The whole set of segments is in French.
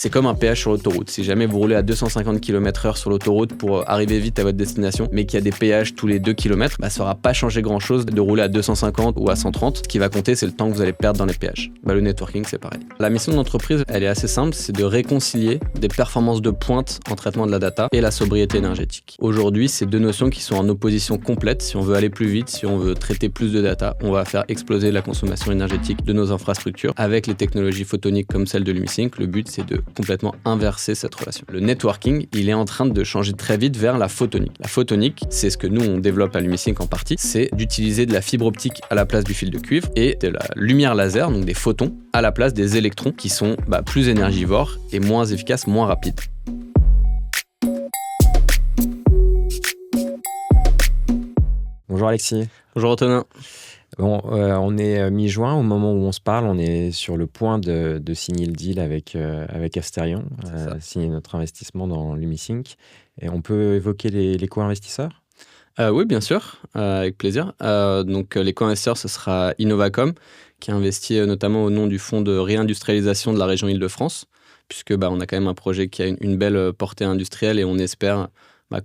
C'est comme un péage sur l'autoroute. Si jamais vous roulez à 250 km/h sur l'autoroute pour arriver vite à votre destination, mais qu'il y a des péages tous les 2 km, ça n'aura pas changé grand-chose de rouler à 250 ou à 130. Ce qui va compter, c'est le temps que vous allez perdre dans les péages. Le networking, c'est pareil. La mission de l'entreprise, elle est assez simple, c'est de réconcilier des performances de pointe en traitement de la data et la sobriété énergétique. Aujourd'hui, c'est deux notions qui sont en opposition complète. Si on veut aller plus vite, si on veut traiter plus de data, on va faire exploser la consommation énergétique de nos infrastructures. Avec les technologies photoniques comme celle de LumiSync, le but, c'est de complètement inverser cette relation. Le networking, il est en train de changer très vite vers la photonique. La photonique, c'est ce que nous, on développe à LumiSync en partie, c'est d'utiliser de la fibre optique à la place du fil de cuivre et de la lumière laser, donc des photons, à la place des électrons qui sont plus énergivores et moins efficaces, moins rapides. Bonjour Alexis. Bonjour Antonin. Bon, on est mi-juin, au moment où on se parle, on est sur le point de signer le deal avec Asterion, signer notre investissement dans LumiSync. Et on peut évoquer les co-investisseurs ? Oui, bien sûr, avec plaisir. Donc les co-investisseurs, ce sera Innovacom, qui a investi notamment au nom du fonds de réindustrialisation de la région Île-de-France, puisque on a quand même un projet qui a une belle portée industrielle et on espère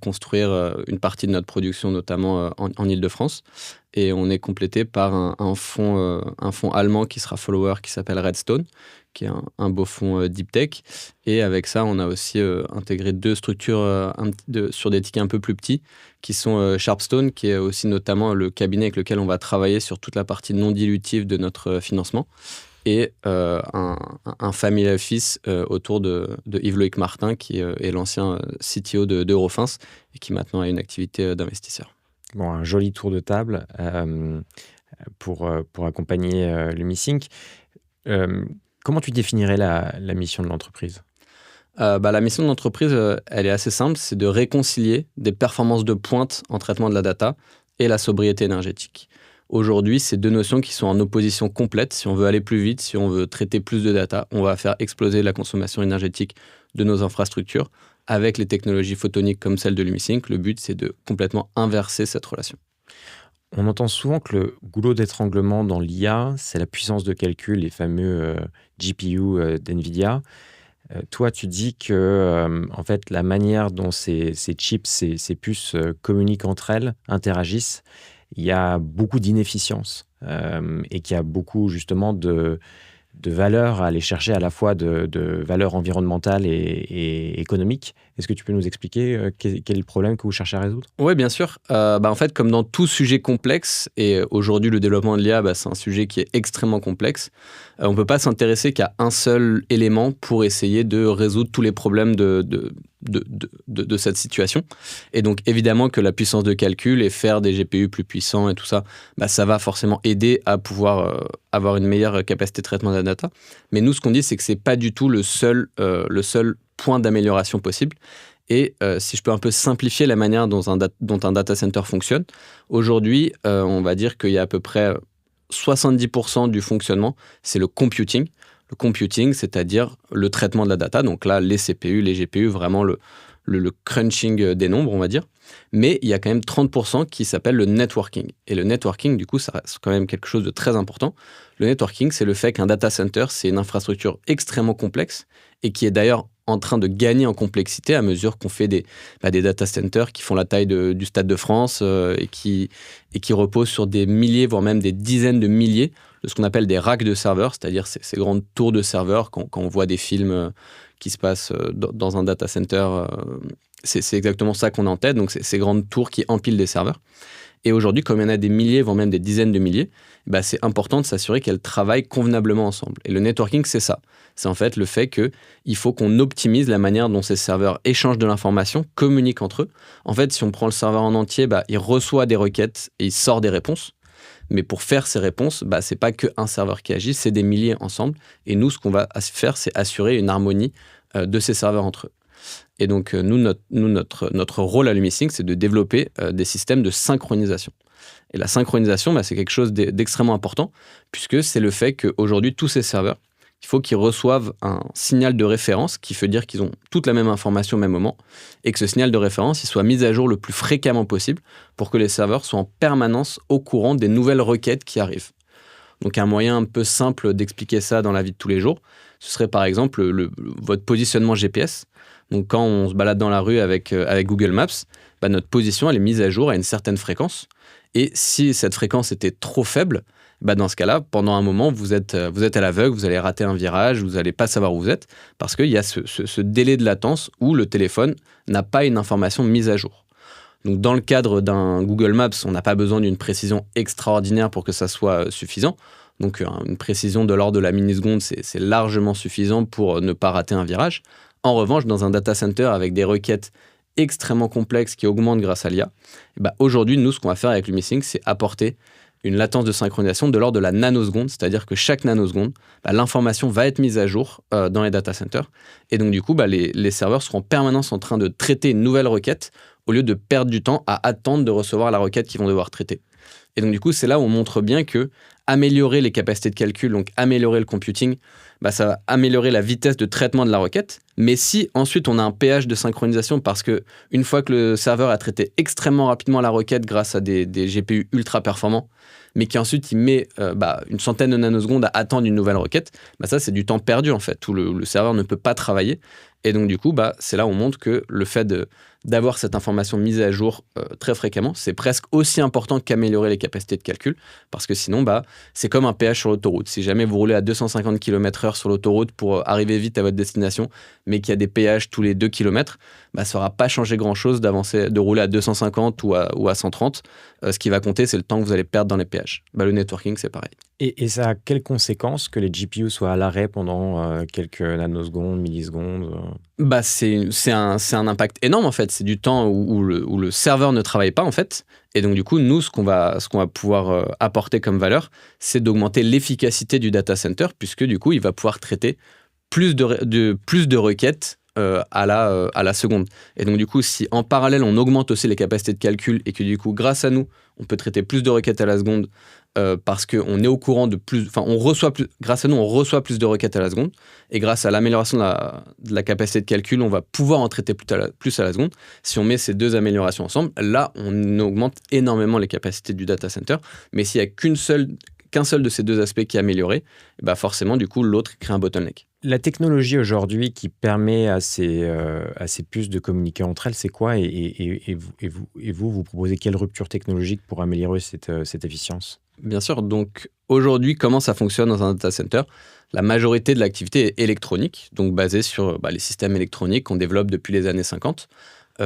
construire une partie de notre production, notamment en Île-de-France. Et on est complété par un fonds allemand qui sera follower, qui s'appelle Redstone, qui est un beau fonds deep tech. Et avec ça, on a aussi intégré deux structures sur des tickets un peu plus petits, qui sont Sharpstone, qui est aussi notamment le cabinet avec lequel on va travailler sur toute la partie non dilutive de notre financement, et un family office autour de Yves-Loïc Martin, qui est l'ancien CTO d'Eurofins et qui maintenant a une activité d'investisseur. Bon, un joli tour de table pour accompagner LumiSync. Comment tu définirais la mission de l'entreprise ? La mission de l'entreprise, elle est assez simple, c'est de réconcilier des performances de pointe en traitement de la data et la sobriété énergétique. Aujourd'hui, c'est deux notions qui sont en opposition complète. Si on veut aller plus vite, si on veut traiter plus de data, on va faire exploser la consommation énergétique de nos infrastructures. Avec les technologies photoniques comme celle de LumiSync, le but, c'est de complètement inverser cette relation. On entend souvent que le goulot d'étranglement dans l'IA, c'est la puissance de calcul, les fameux GPU d'NVIDIA. Toi, tu dis que en fait, la manière dont ces chips, ces puces communiquent entre elles, interagissent, il y a beaucoup d'inefficience et qu'il y a beaucoup justement de valeurs à aller chercher, à la fois de valeurs environnementales et économiques. Est-ce que tu peux nous expliquer quel est le problème que vous cherchez à résoudre ? Oui, bien sûr. En fait, comme dans tout sujet complexe, et aujourd'hui le développement de l'IA, c'est un sujet qui est extrêmement complexe, on ne peut pas s'intéresser qu'à un seul élément pour essayer de résoudre tous les problèmes de cette situation. Et donc évidemment que la puissance de calcul et faire des GPU plus puissants et tout ça, ça va forcément aider à pouvoir avoir une meilleure capacité de traitement de la data. Mais nous, ce qu'on dit, c'est que ce n'est pas du tout le seul point d'amélioration possible. Et si je peux un peu simplifier la manière dont un data center fonctionne, aujourd'hui, on va dire qu'il y a à peu près 70% du fonctionnement, c'est le computing. Le computing, c'est-à-dire le traitement de la data. Donc là, les CPU, les GPU, vraiment le crunching des nombres, on va dire. Mais il y a quand même 30% qui s'appelle le networking. Et le networking, du coup, ça reste quand même quelque chose de très important. Le networking, c'est le fait qu'un data center, c'est une infrastructure extrêmement complexe et qui est d'ailleurs en train de gagner en complexité à mesure qu'on fait des data centers qui font la taille du Stade de France et qui reposent sur des milliers, voire même des dizaines de milliers de ce qu'on appelle des racks de serveurs, c'est-à-dire ces grandes tours de serveurs quand on voit des films qui se passent dans un data center. C'est exactement ça qu'on a en tête, donc ces grandes tours qui empilent des serveurs. Et aujourd'hui, comme il y en a des milliers, voire même des dizaines de milliers, c'est important de s'assurer qu'elles travaillent convenablement ensemble. Et le networking, c'est ça. C'est en fait le fait qu'il faut qu'on optimise la manière dont ces serveurs échangent de l'information, communiquent entre eux. En fait, si on prend le serveur en entier, il reçoit des requêtes et il sort des réponses. Mais pour faire ces réponses, c'est pas qu'un serveur qui agit, c'est des milliers ensemble. Et nous, ce qu'on va faire, c'est assurer une harmonie de ces serveurs entre eux. Et donc, notre rôle à LumiSync, c'est de développer des systèmes de synchronisation. Et la synchronisation, c'est quelque chose d'extrêmement important, puisque c'est le fait qu'aujourd'hui, tous ces serveurs, il faut qu'ils reçoivent un signal de référence qui veut dire qu'ils ont toute la même information au même moment, et que ce signal de référence il soit mis à jour le plus fréquemment possible pour que les serveurs soient en permanence au courant des nouvelles requêtes qui arrivent. Donc un moyen un peu simple d'expliquer ça dans la vie de tous les jours, ce serait par exemple votre positionnement GPS. Donc quand on se balade dans la rue avec Google Maps, notre position elle est mise à jour à une certaine fréquence. Et si cette fréquence était trop faible, dans ce cas-là, pendant un moment, vous êtes à l'aveugle, vous allez rater un virage, vous n'allez pas savoir où vous êtes, parce qu'il y a ce délai de latence où le téléphone n'a pas une information mise à jour. Donc dans le cadre d'un Google Maps, on n'a pas besoin d'une précision extraordinaire pour que ça soit suffisant. Donc une précision de l'ordre de la milliseconde, c'est largement suffisant pour ne pas rater un virage. En revanche, dans un data center avec des requêtes extrêmement complexes qui augmentent grâce à l'IA, aujourd'hui, nous, ce qu'on va faire avec LumiSync, c'est apporter une latence de synchronisation de l'ordre de la nanoseconde, c'est-à-dire que chaque nanoseconde, l'information va être mise à jour dans les data centers. Et donc, du coup, les serveurs seront en permanence en train de traiter une nouvelle requête au lieu de perdre du temps à attendre de recevoir la requête qu'ils vont devoir traiter. Et donc, du coup, c'est là où on montre bien que améliorer les capacités de calcul, donc améliorer le computing, ça va améliorer la vitesse de traitement de la requête. Mais si ensuite on a un péage de synchronisation parce que une fois que le serveur a traité extrêmement rapidement la requête grâce à des GPU ultra performants, mais qu'ensuite il met une centaine de nanosecondes à attendre une nouvelle requête, ça c'est du temps perdu en fait, où le serveur ne peut pas travailler. Et donc du coup, c'est là où on montre que le fait d'avoir cette information mise à jour très fréquemment, c'est presque aussi important qu'améliorer les capacités de calcul, parce que sinon, c'est comme un péage sur l'autoroute. Si jamais vous roulez à 250 km/h sur l'autoroute pour arriver vite à votre destination, mais qu'il y a des péages tous les 2 km, ça n'aura pas changé grand-chose de rouler à 250 ou à 130. Ce qui va compter, c'est le temps que vous allez perdre dans les péages. Le networking, c'est pareil. Et ça a quelles conséquences que les GPU soient à l'arrêt pendant quelques nanosecondes, millisecondes c'est un impact énorme en fait. C'est du temps où le serveur ne travaille pas en fait. Et donc du coup, nous, ce qu'on va pouvoir apporter comme valeur, c'est d'augmenter l'efficacité du data center, puisque du coup, il va pouvoir traiter plus de requêtes à la seconde. Et donc du coup, si en parallèle, on augmente aussi les capacités de calcul et que du coup, grâce à nous, on peut traiter plus de requêtes à la seconde parce qu'on est au courant de plus... Enfin, grâce à nous, on reçoit plus de requêtes à la seconde. Et grâce à l'amélioration de la capacité de calcul, on va pouvoir en traiter plus à la seconde. Si on met ces deux améliorations ensemble, là, on augmente énormément les capacités du data center. Mais s'il n'y a qu'un seul de ces deux aspects qui est amélioré, forcément, du coup, l'autre crée un bottleneck. La technologie aujourd'hui qui permet à ces puces de communiquer entre elles, c'est quoi et vous proposez quelle rupture technologique pour améliorer cette efficience? Bien sûr. Donc, aujourd'hui, comment ça fonctionne dans un data center? La majorité de l'activité est électronique, donc basée sur les systèmes électroniques qu'on développe depuis les années 50.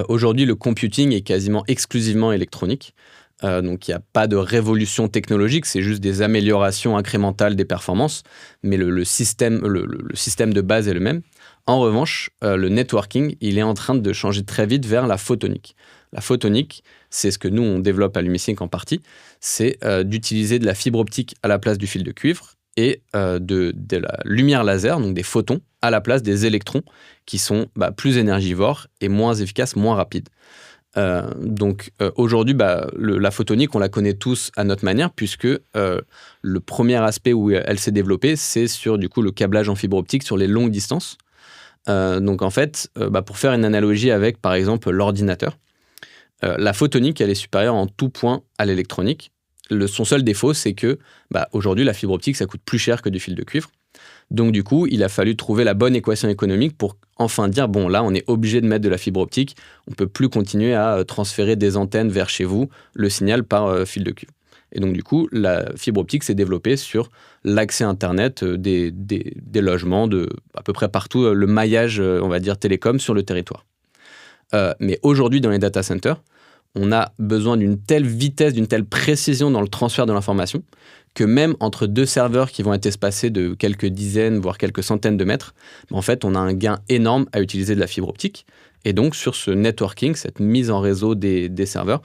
Aujourd'hui, le computing est quasiment exclusivement électronique. Donc, il n'y a pas de révolution technologique, c'est juste des améliorations incrémentales des performances, mais le système de base est le même. En revanche, le networking, il est en train de changer très vite vers la photonique. La photonique, c'est ce que nous, on développe à LumiSync en partie, c'est d'utiliser de la fibre optique à la place du fil de cuivre et de la lumière laser, donc des photons, à la place des électrons qui sont plus énergivores et moins efficaces, moins rapides. Donc aujourd'hui, la photonique, on la connaît tous à notre manière, puisque le premier aspect où elle s'est développée, c'est sur du coup le câblage en fibre optique sur les longues distances. Donc en fait, pour faire une analogie avec par exemple l'ordinateur, la photonique, elle est supérieure en tout point à l'électronique. Son seul défaut, c'est que aujourd'hui, la fibre optique, ça coûte plus cher que du fil de cuivre. Donc du coup, il a fallu trouver la bonne équation économique pour enfin dire, bon là, on est obligé de mettre de la fibre optique, on ne peut plus continuer à transférer des antennes vers chez vous, le signal par fil de cuivre. Et donc du coup, la fibre optique s'est développée sur l'accès Internet des logements, de à peu près partout, le maillage, on va dire, télécom sur le territoire. Mais aujourd'hui, dans les data centers, on a besoin d'une telle vitesse, d'une telle précision dans le transfert de l'information que même entre deux serveurs qui vont être espacés de quelques dizaines, voire quelques centaines de mètres, en fait, on a un gain énorme à utiliser de la fibre optique. Et donc, sur ce networking, cette mise en réseau des serveurs,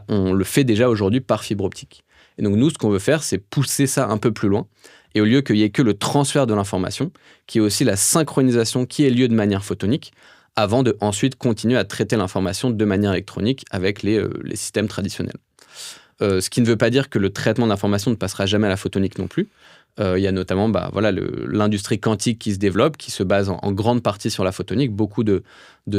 on le fait déjà aujourd'hui par fibre optique. Et donc, nous, ce qu'on veut faire, c'est pousser ça un peu plus loin. Et au lieu qu'il n'y ait que le transfert de l'information, qu'il y ait aussi la synchronisation qui ait lieu de manière photonique, avant de ensuite continuer à traiter l'information de manière électronique avec les systèmes traditionnels. Ce qui ne veut pas dire que le traitement d'information ne passera jamais à la photonique non plus. Il y a notamment l'industrie quantique qui se développe, qui se base en grande partie sur la photonique. Beaucoup de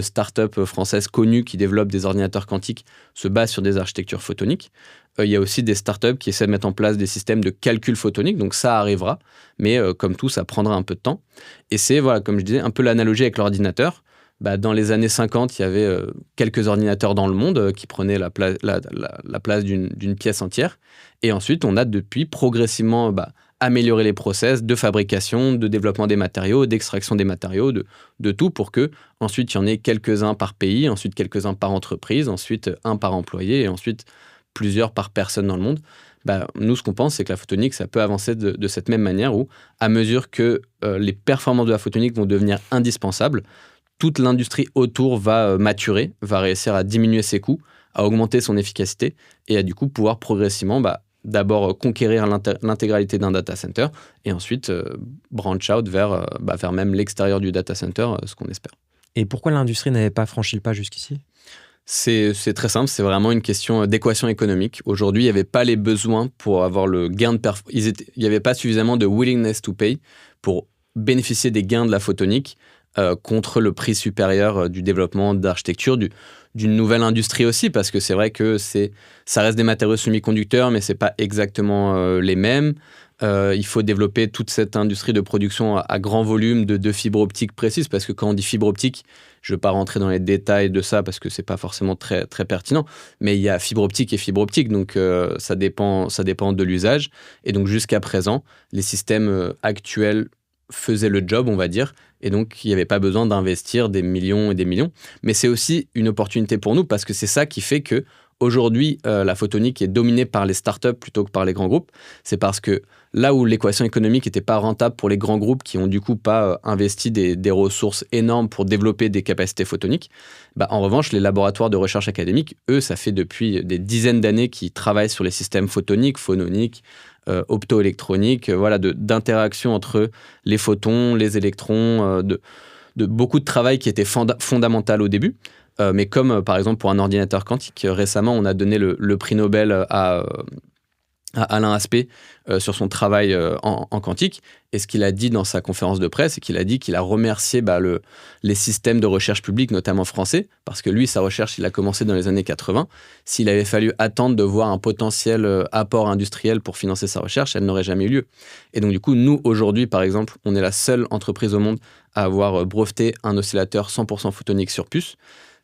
startups françaises connues qui développent des ordinateurs quantiques se basent sur des architectures photoniques. Il y a aussi des startups qui essaient de mettre en place des systèmes de calcul photonique, donc ça arrivera, mais comme tout, ça prendra un peu de temps. Et c'est, comme je disais, un peu l'analogie avec l'ordinateur. Dans les années 50, il y avait quelques ordinateurs dans le monde qui prenaient la place d'une pièce entière. Et ensuite, on a depuis progressivement amélioré les process de fabrication, de développement des matériaux, d'extraction des matériaux, de tout pour que ensuite il y en ait quelques-uns par pays, ensuite quelques-uns par entreprise, ensuite un par employé et ensuite plusieurs par personne dans le monde. Nous, ce qu'on pense, c'est que la photonique, ça peut avancer de cette même manière où, à mesure que les performances de la photonique vont devenir indispensables, toute l'industrie autour va maturer, va réussir à diminuer ses coûts, à augmenter son efficacité et à du coup pouvoir progressivement d'abord conquérir l'intégralité d'un data center et ensuite branch out vers même l'extérieur du data center, ce qu'on espère. Et pourquoi l'industrie n'avait pas franchi le pas jusqu'ici ? C'est très simple, c'est vraiment une question d'équation économique. Aujourd'hui, il n'y avait pas les besoins pour avoir le gain de performance. Il n'y avait pas suffisamment de willingness to pay pour bénéficier des gains de la photonique contre le prix supérieur du développement d'architecture, d'une nouvelle industrie aussi, parce que c'est vrai que ça reste des matériaux semi-conducteurs, mais ce n'est pas exactement les mêmes. Il faut développer toute cette industrie de production à grand volume de fibres optiques précises, parce que quand on dit fibre optique, je ne vais pas rentrer dans les détails de ça, parce que ce n'est pas forcément très, très pertinent, mais il y a fibre optique et fibre optique, donc ça dépend de l'usage. Et donc jusqu'à présent, les systèmes actuels faisaient le job, on va dire, et donc il n'y avait pas besoin d'investir des millions et des millions. Mais c'est aussi une opportunité pour nous, parce que c'est ça qui fait que aujourd'hui, la photonique est dominée par les startups plutôt que par les grands groupes. C'est parce que là où l'équation économique n'était pas rentable pour les grands groupes qui ont du coup pas investi des ressources énormes pour développer des capacités photoniques, en revanche, les laboratoires de recherche académique, eux, ça fait depuis des dizaines d'années qu'ils travaillent sur les systèmes photoniques, phononiques, optoélectroniques, d'interaction entre les photons, les électrons, de beaucoup de travail qui était fondamental au début. Mais comme par exemple pour un ordinateur quantique, récemment on a donné le prix Nobel à Alain Aspect sur son travail en quantique. Et ce qu'il a dit dans sa conférence de presse, c'est qu'il a dit qu'il a remercié les systèmes de recherche publique, notamment français, parce que lui, sa recherche, il a commencé dans les années 80. S'il avait fallu attendre de voir un potentiel apport industriel pour financer sa recherche, elle n'aurait jamais eu lieu. Et donc du coup, nous, aujourd'hui, par exemple, on est la seule entreprise au monde à avoir breveté un oscillateur 100% photonique sur puce.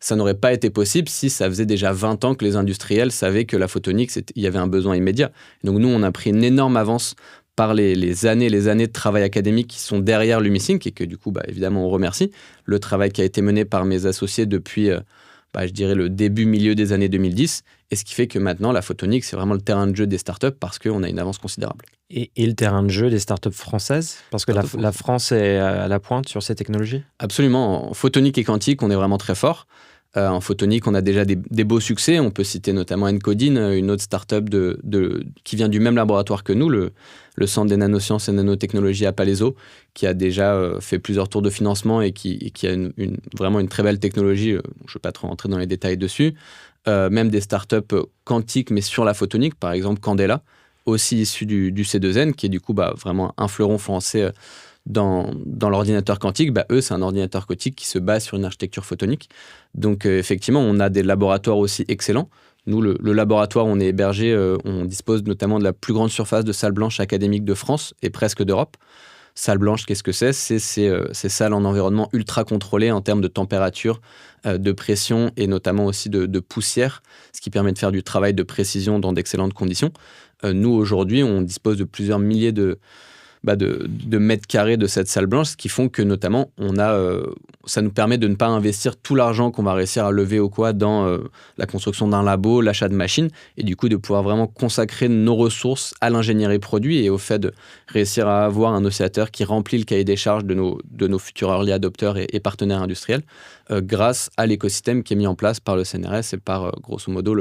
Ça n'aurait pas été possible si ça faisait déjà 20 ans que les industriels savaient que la photonique, il y avait un besoin immédiat. Donc nous, on a pris une énorme avance par les années de travail académique qui sont derrière l'UMISync et que du coup, évidemment, on remercie. Le travail qui a été mené par mes associés depuis, je dirais, le milieu des années 2010. Et ce qui fait que maintenant, la photonique, c'est vraiment le terrain de jeu des startups parce qu'on a une avance considérable. Et le terrain de jeu des startups françaises ? Parce que la France est à la pointe sur ces technologies ? Absolument. En photonique et quantique, on est vraiment très fort. En photonique, on a déjà des beaux succès. On peut citer notamment Encodine, une autre startup qui vient du même laboratoire que nous, le Centre des nanosciences et nanotechnologies à Palaiseau, qui a déjà fait plusieurs tours de financement et qui a vraiment une très belle technologie. Je ne vais pas trop rentrer dans les détails dessus. Même des startups quantiques, mais sur la photonique, par exemple Candela, aussi issu du C2N, qui est du coup vraiment un fleuron français dans l'ordinateur quantique. Eux, c'est un ordinateur quantique qui se base sur une architecture photonique. Donc effectivement, on a des laboratoires aussi excellents. Nous, le laboratoire où on est hébergé, on dispose notamment de la plus grande surface de salles blanches académiques de France et presque d'Europe. Salle blanche, qu'est-ce que c'est ? C'est ces salles en environnement ultra contrôlé en termes de température, de pression et notamment aussi de poussière, ce qui permet de faire du travail de précision dans d'excellentes conditions. Nous, aujourd'hui, on dispose de plusieurs milliers de mètres carrés de cette salle blanche, ce qui font que notamment ça nous permet de ne pas investir tout l'argent qu'on va réussir à lever dans la construction d'un labo, l'achat de machines, et du coup de pouvoir vraiment consacrer nos ressources à l'ingénierie produit et au fait de réussir à avoir un oscillateur qui remplit le cahier des charges de nos futurs early adopters et partenaires industriels grâce à l'écosystème qui est mis en place par le CNRS et par grosso modo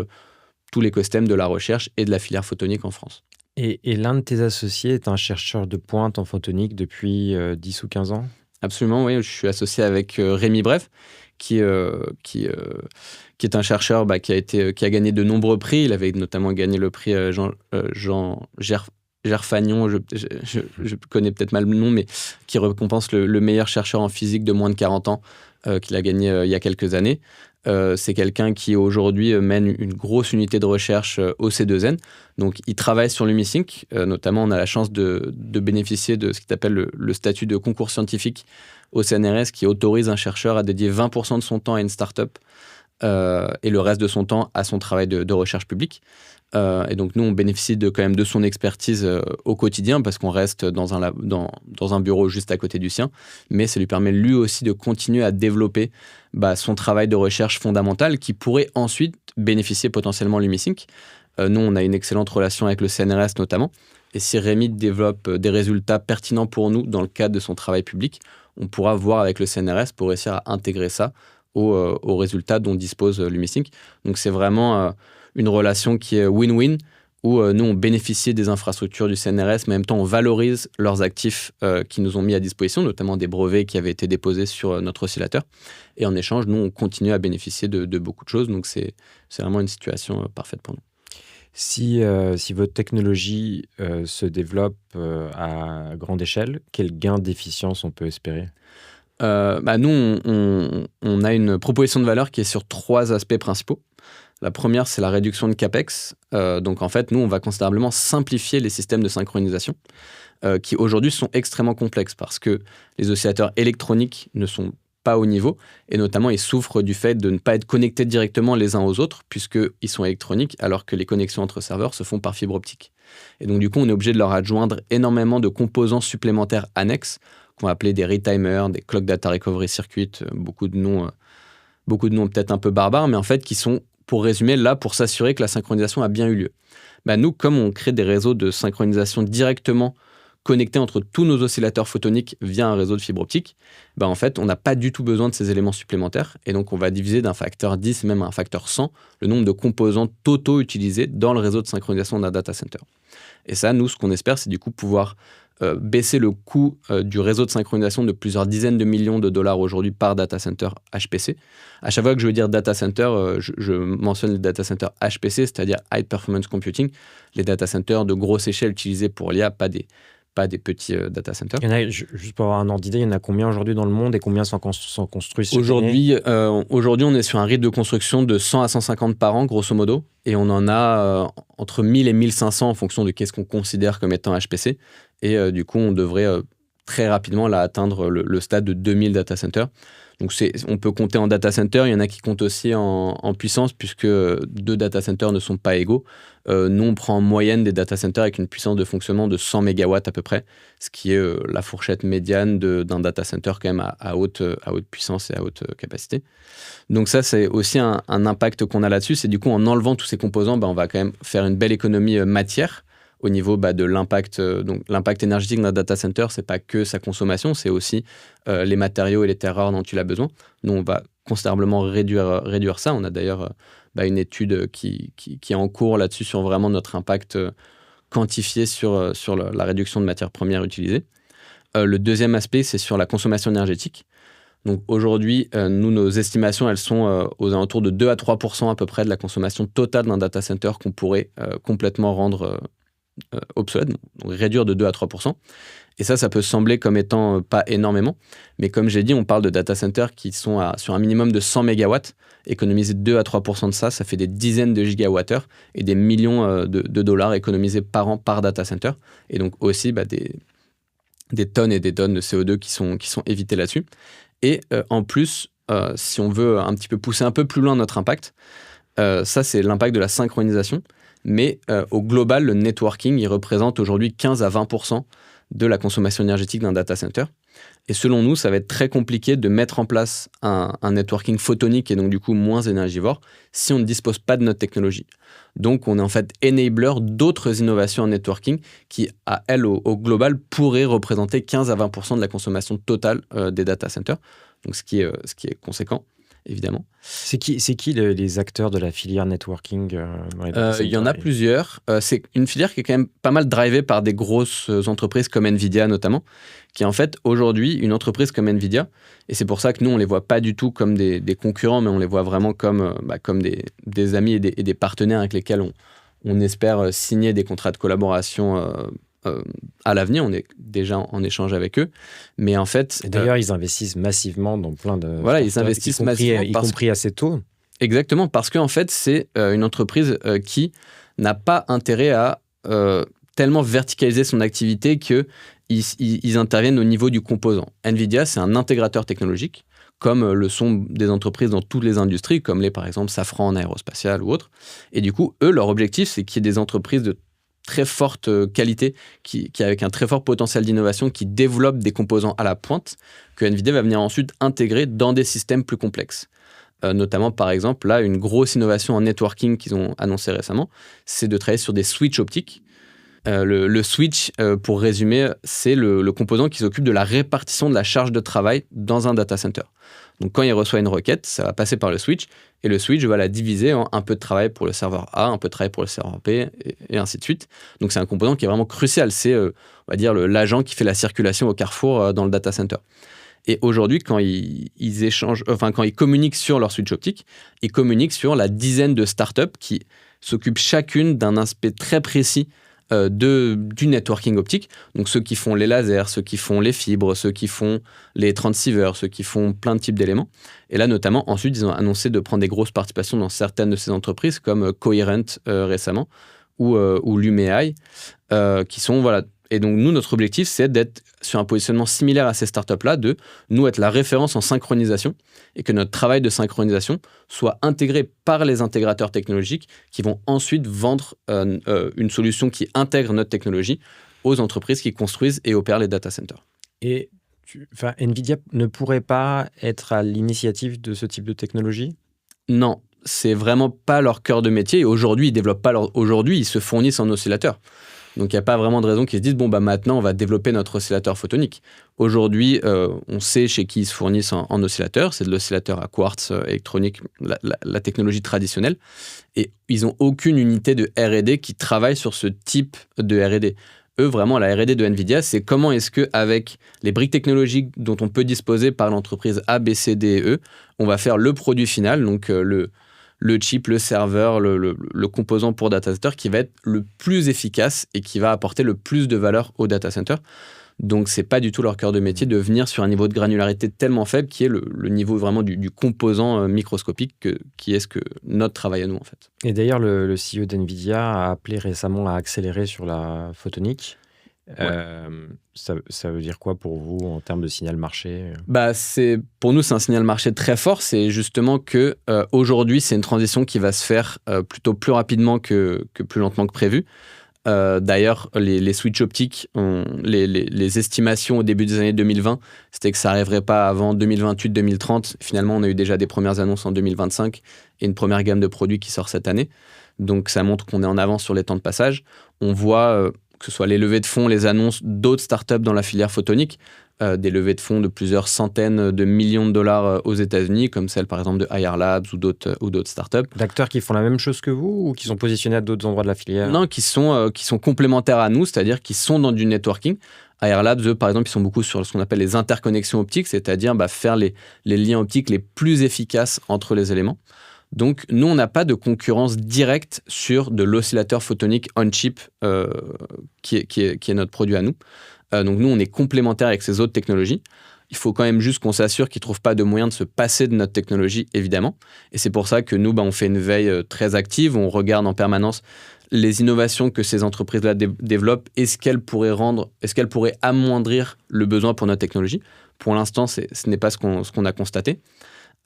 tout l'écosystème de la recherche et de la filière photonique en France. Et l'un de tes associés est un chercheur de pointe en photonique depuis 10 ou 15 ans ? Absolument, oui. Je suis associé avec Rémi Bref, qui est un chercheur qui a gagné de nombreux prix. Il avait notamment gagné le prix Gerfagnon, je connais peut-être mal le nom, mais qui récompense le meilleur chercheur en physique de moins de 40 ans, qu'il a gagné il y a quelques années. C'est quelqu'un qui aujourd'hui mène une grosse unité de recherche au C2N. Donc il travaille sur l'UMISync. Notamment, on a la chance de bénéficier de ce qu'il appelle le statut de concours scientifique au CNRS, qui autorise un chercheur à dédier 20% de son temps à une start-up et le reste de son temps à son travail de recherche publique. Et donc nous, on bénéficie quand même de son expertise au quotidien, parce qu'on reste dans un bureau juste à côté du sien, mais ça lui permet lui aussi de continuer à développer son travail de recherche fondamentale, qui pourrait ensuite bénéficier potentiellement l'UMISync. Nous, on a une excellente relation avec le CNRS notamment, et si Rémi développe des résultats pertinents pour nous dans le cadre de son travail public, on pourra voir avec le CNRS pour réussir à intégrer ça aux résultats dont dispose l'UMISync. Donc c'est vraiment une relation qui est win-win, où nous, on bénéficie des infrastructures du CNRS, mais en même temps, on valorise leurs actifs qui nous ont mis à disposition, notamment des brevets qui avaient été déposés sur notre oscillateur. Et en échange, nous, on continue à bénéficier de beaucoup de choses. Donc c'est vraiment une situation parfaite pour nous. Si votre technologie se développe à grande échelle, quel gain d'efficience on peut espérer ? Nous, on a une proposition de valeur qui est sur 3 aspects principaux. La première, c'est la réduction de CAPEX. Donc, en fait, nous, on va considérablement simplifier les systèmes de synchronisation qui, aujourd'hui, sont extrêmement complexes, parce que les oscillateurs électroniques ne sont pas au niveau, et notamment, ils souffrent du fait de ne pas être connectés directement les uns aux autres, puisqu'ils sont électroniques, alors que les connexions entre serveurs se font par fibre optique. Et donc, du coup, on est obligé de leur adjoindre énormément de composants supplémentaires annexes, qu'on va appeler des retimers, des clock data recovery circuits, beaucoup de noms peut-être un peu barbares, mais en fait qui sont, pour résumer, là pour s'assurer que la synchronisation a bien eu lieu. Nous, comme on crée des réseaux de synchronisation directement connectés entre tous nos oscillateurs photoniques via un réseau de fibre optique, en fait, on n'a pas du tout besoin de ces éléments supplémentaires, et donc on va diviser d'un facteur 10, même un facteur 100, le nombre de composants totaux utilisés dans le réseau de synchronisation d'un data center. Et ça, nous, ce qu'on espère, c'est du coup pouvoir baisser le coût du réseau de synchronisation de plusieurs dizaines de millions de dollars aujourd'hui par data center HPC. À chaque fois que je veux dire data center, je mentionne les data centers HPC, c'est-à-dire High Performance Computing, les data centers de grosse échelle utilisés pour l'IA, pas des petits data centers. Il y en a, juste pour avoir un ordre d'idée, il y en a combien aujourd'hui dans le monde et combien sont construits aujourd'hui, on est sur un rythme de construction de 100 à 150 par an, grosso modo, et on en a entre 1000 et 1500 en fonction de qu'est-ce qu'on considère comme étant HPC. Et du coup, on devrait très rapidement là, atteindre le stade de 2000 data centers. Donc, on peut compter en data center. Il y en a qui comptent aussi en puissance, puisque 2 data centers ne sont pas égaux. Nous, on prend en moyenne des data centers avec une puissance de fonctionnement de 100 MW à peu près, ce qui est la fourchette médiane d'un data center quand même à haute puissance et à haute capacité. Donc ça, c'est aussi un impact qu'on a là-dessus. C'est du coup, en enlevant tous ces composants, on va quand même faire une belle économie matière au niveau de l'impact. Donc l'impact énergétique d'un data center, c'est pas que sa consommation, c'est aussi les matériaux et les terres rares dont il a besoin. Nous, on va considérablement réduire ça. On a d'ailleurs une étude qui est en cours là-dessus sur vraiment notre impact quantifié sur la réduction de matières premières utilisées. Le deuxième aspect, c'est sur la consommation énergétique. Donc aujourd'hui, nous, nos estimations, elles sont aux alentours de 2 à 3% à peu près de la consommation totale d'un data center qu'on pourrait complètement rendre obsolète, donc réduire de 2 à 3%. Et ça peut sembler comme étant pas énormément, mais comme j'ai dit, on parle de data centers qui sont sur un minimum de 100 MW. Économiser 2 à 3% de ça fait des dizaines de gigawattheures et des millions de dollars économisés par an par data center. Et donc aussi des tonnes et des tonnes de CO2 qui sont évitées là-dessus. Et en plus, si on veut un petit peu pousser un peu plus loin notre impact, ça c'est l'impact de la synchronisation. Mais au global, le networking, il représente aujourd'hui 15 à 20% de la consommation énergétique d'un data center. Et selon nous, ça va être très compliqué de mettre en place un networking photonique et donc du coup moins énergivore si on ne dispose pas de notre technologie. Donc on est en fait enabler d'autres innovations en networking qui, à elles, au global, pourraient représenter 15 à 20% de la consommation totale des data centers. Donc ce qui est conséquent, évidemment. C'est qui les acteurs de la filière networking dans les data centers? Il y en a plusieurs. C'est une filière qui est quand même pas mal drivée par des grosses entreprises comme Nvidia notamment, qui est en fait aujourd'hui une entreprise comme Nvidia. Et c'est pour ça que nous, on les voit pas du tout comme des concurrents, mais on les voit vraiment comme des amis et des partenaires avec lesquels on espère signer des contrats de collaboration à l'avenir. On est déjà en échange avec eux. Mais en fait... Et d'ailleurs, ils investissent massivement dans plein de voilà, ils investissent massivement. Y compris assez tôt. Exactement, parce qu'en fait, c'est une entreprise qui n'a pas intérêt à tellement verticaliser son activité qu'ils interviennent au niveau du composant. NVIDIA, c'est un intégrateur technologique, comme le sont des entreprises dans toutes les industries, comme par exemple Safran en aérospatiale ou autres. Et du coup, eux, leur objectif, c'est qu'il y ait des entreprises de très forte qualité, qui avec un très fort potentiel d'innovation, qui développent des composants à la pointe, que NVIDIA va venir ensuite intégrer dans des systèmes plus complexes. Notamment, par exemple, là, une grosse innovation en networking qu'ils ont annoncé récemment, c'est de travailler sur des switches optiques. Le switch, pour résumer, c'est le composant qui s'occupe de la répartition de la charge de travail dans un data center. Donc, quand il reçoit une requête, ça va passer par le switch, et le switch va la diviser en un peu de travail pour le serveur A, un peu de travail pour le serveur B, et ainsi de suite. Donc, c'est un composant qui est vraiment crucial. C'est, on va dire, l'agent qui fait la circulation au carrefour dans le data center. Et aujourd'hui, quand ils communiquent sur leur switch optique, ils communiquent sur la dizaine de startups qui s'occupent chacune d'un aspect très précis du networking optique. Donc ceux qui font les lasers, ceux qui font les fibres, ceux qui font les transceivers, ceux qui font plein de types d'éléments. Et là, notamment, ensuite, ils ont annoncé de prendre des grosses participations dans certaines de ces entreprises, comme Coherent récemment, ou Lumeai, qui sont... voilà. Et donc, nous, notre objectif, c'est d'être sur un positionnement similaire à ces startups-là, de nous être la référence en synchronisation et que notre travail de synchronisation soit intégré par les intégrateurs technologiques qui vont ensuite vendre une solution qui intègre notre technologie aux entreprises qui construisent et opèrent les data centers. Et NVIDIA ne pourrait pas être à l'initiative de ce type de technologie ? Non, c'est vraiment pas leur cœur de métier. Et aujourd'hui, ils se fournissent en oscillateurs. Donc, il n'y a pas vraiment de raison qu'ils se disent, maintenant, on va développer notre oscillateur photonique. Aujourd'hui, on sait chez qui ils se fournissent en oscillateur. C'est de l'oscillateur à quartz électronique, la technologie traditionnelle. Et ils n'ont aucune unité de R&D qui travaille sur ce type de R&D. Eux, vraiment, la R&D de NVIDIA, c'est comment est-ce qu'avec les briques technologiques dont on peut disposer par l'entreprise A, B, C, D et E, on va faire le produit final, donc le chip, le serveur, le composant pour data center qui va être le plus efficace et qui va apporter le plus de valeur au data center. Donc, ce n'est pas du tout leur cœur de métier de venir sur un niveau de granularité tellement faible qui est le niveau vraiment du composant microscopique qui est ce que notre travail à nous, en fait. Et d'ailleurs, le CEO d'NVIDIA a appelé récemment à accélérer sur la photonique. Ça veut dire quoi pour vous en termes de signal marché ? Pour nous, c'est un signal marché très fort. C'est justement qu'aujourd'hui, c'est une transition qui va se faire plutôt plus rapidement que plus lentement que prévu. D'ailleurs, les switches optiques, les estimations au début des années 2020, c'était que ça n'arriverait pas avant 2028-2030. Finalement, on a eu déjà des premières annonces en 2025 et une première gamme de produits qui sort cette année. Donc, ça montre qu'on est en avance sur les temps de passage. On voit... que ce soit les levées de fonds, les annonces d'autres startups dans la filière photonique, des levées de fonds de plusieurs centaines de millions de dollars aux États-Unis, comme celle par exemple de IR Labs ou d'autres startups. D'acteurs qui font la même chose que vous ou qui sont positionnés à d'autres endroits de la filière ? Non, qui sont complémentaires à nous, c'est-à-dire qui sont dans du networking. IR Labs, eux, par exemple, ils sont beaucoup sur ce qu'on appelle les interconnexions optiques, c'est-à-dire faire les liens optiques les plus efficaces entre les éléments. Donc, nous, on n'a pas de concurrence directe sur de l'oscillateur photonique on-chip qui est notre produit à nous. Donc, nous, on est complémentaires avec ces autres technologies. Il faut quand même juste qu'on s'assure qu'ils ne trouvent pas de moyen de se passer de notre technologie, évidemment. Et c'est pour ça que nous, on fait une veille très active. On regarde en permanence les innovations que ces entreprises-là développent. Est-ce qu'elles pourraient amoindrir le besoin pour notre technologie ? Pour l'instant, ce n'est pas ce qu'on a constaté.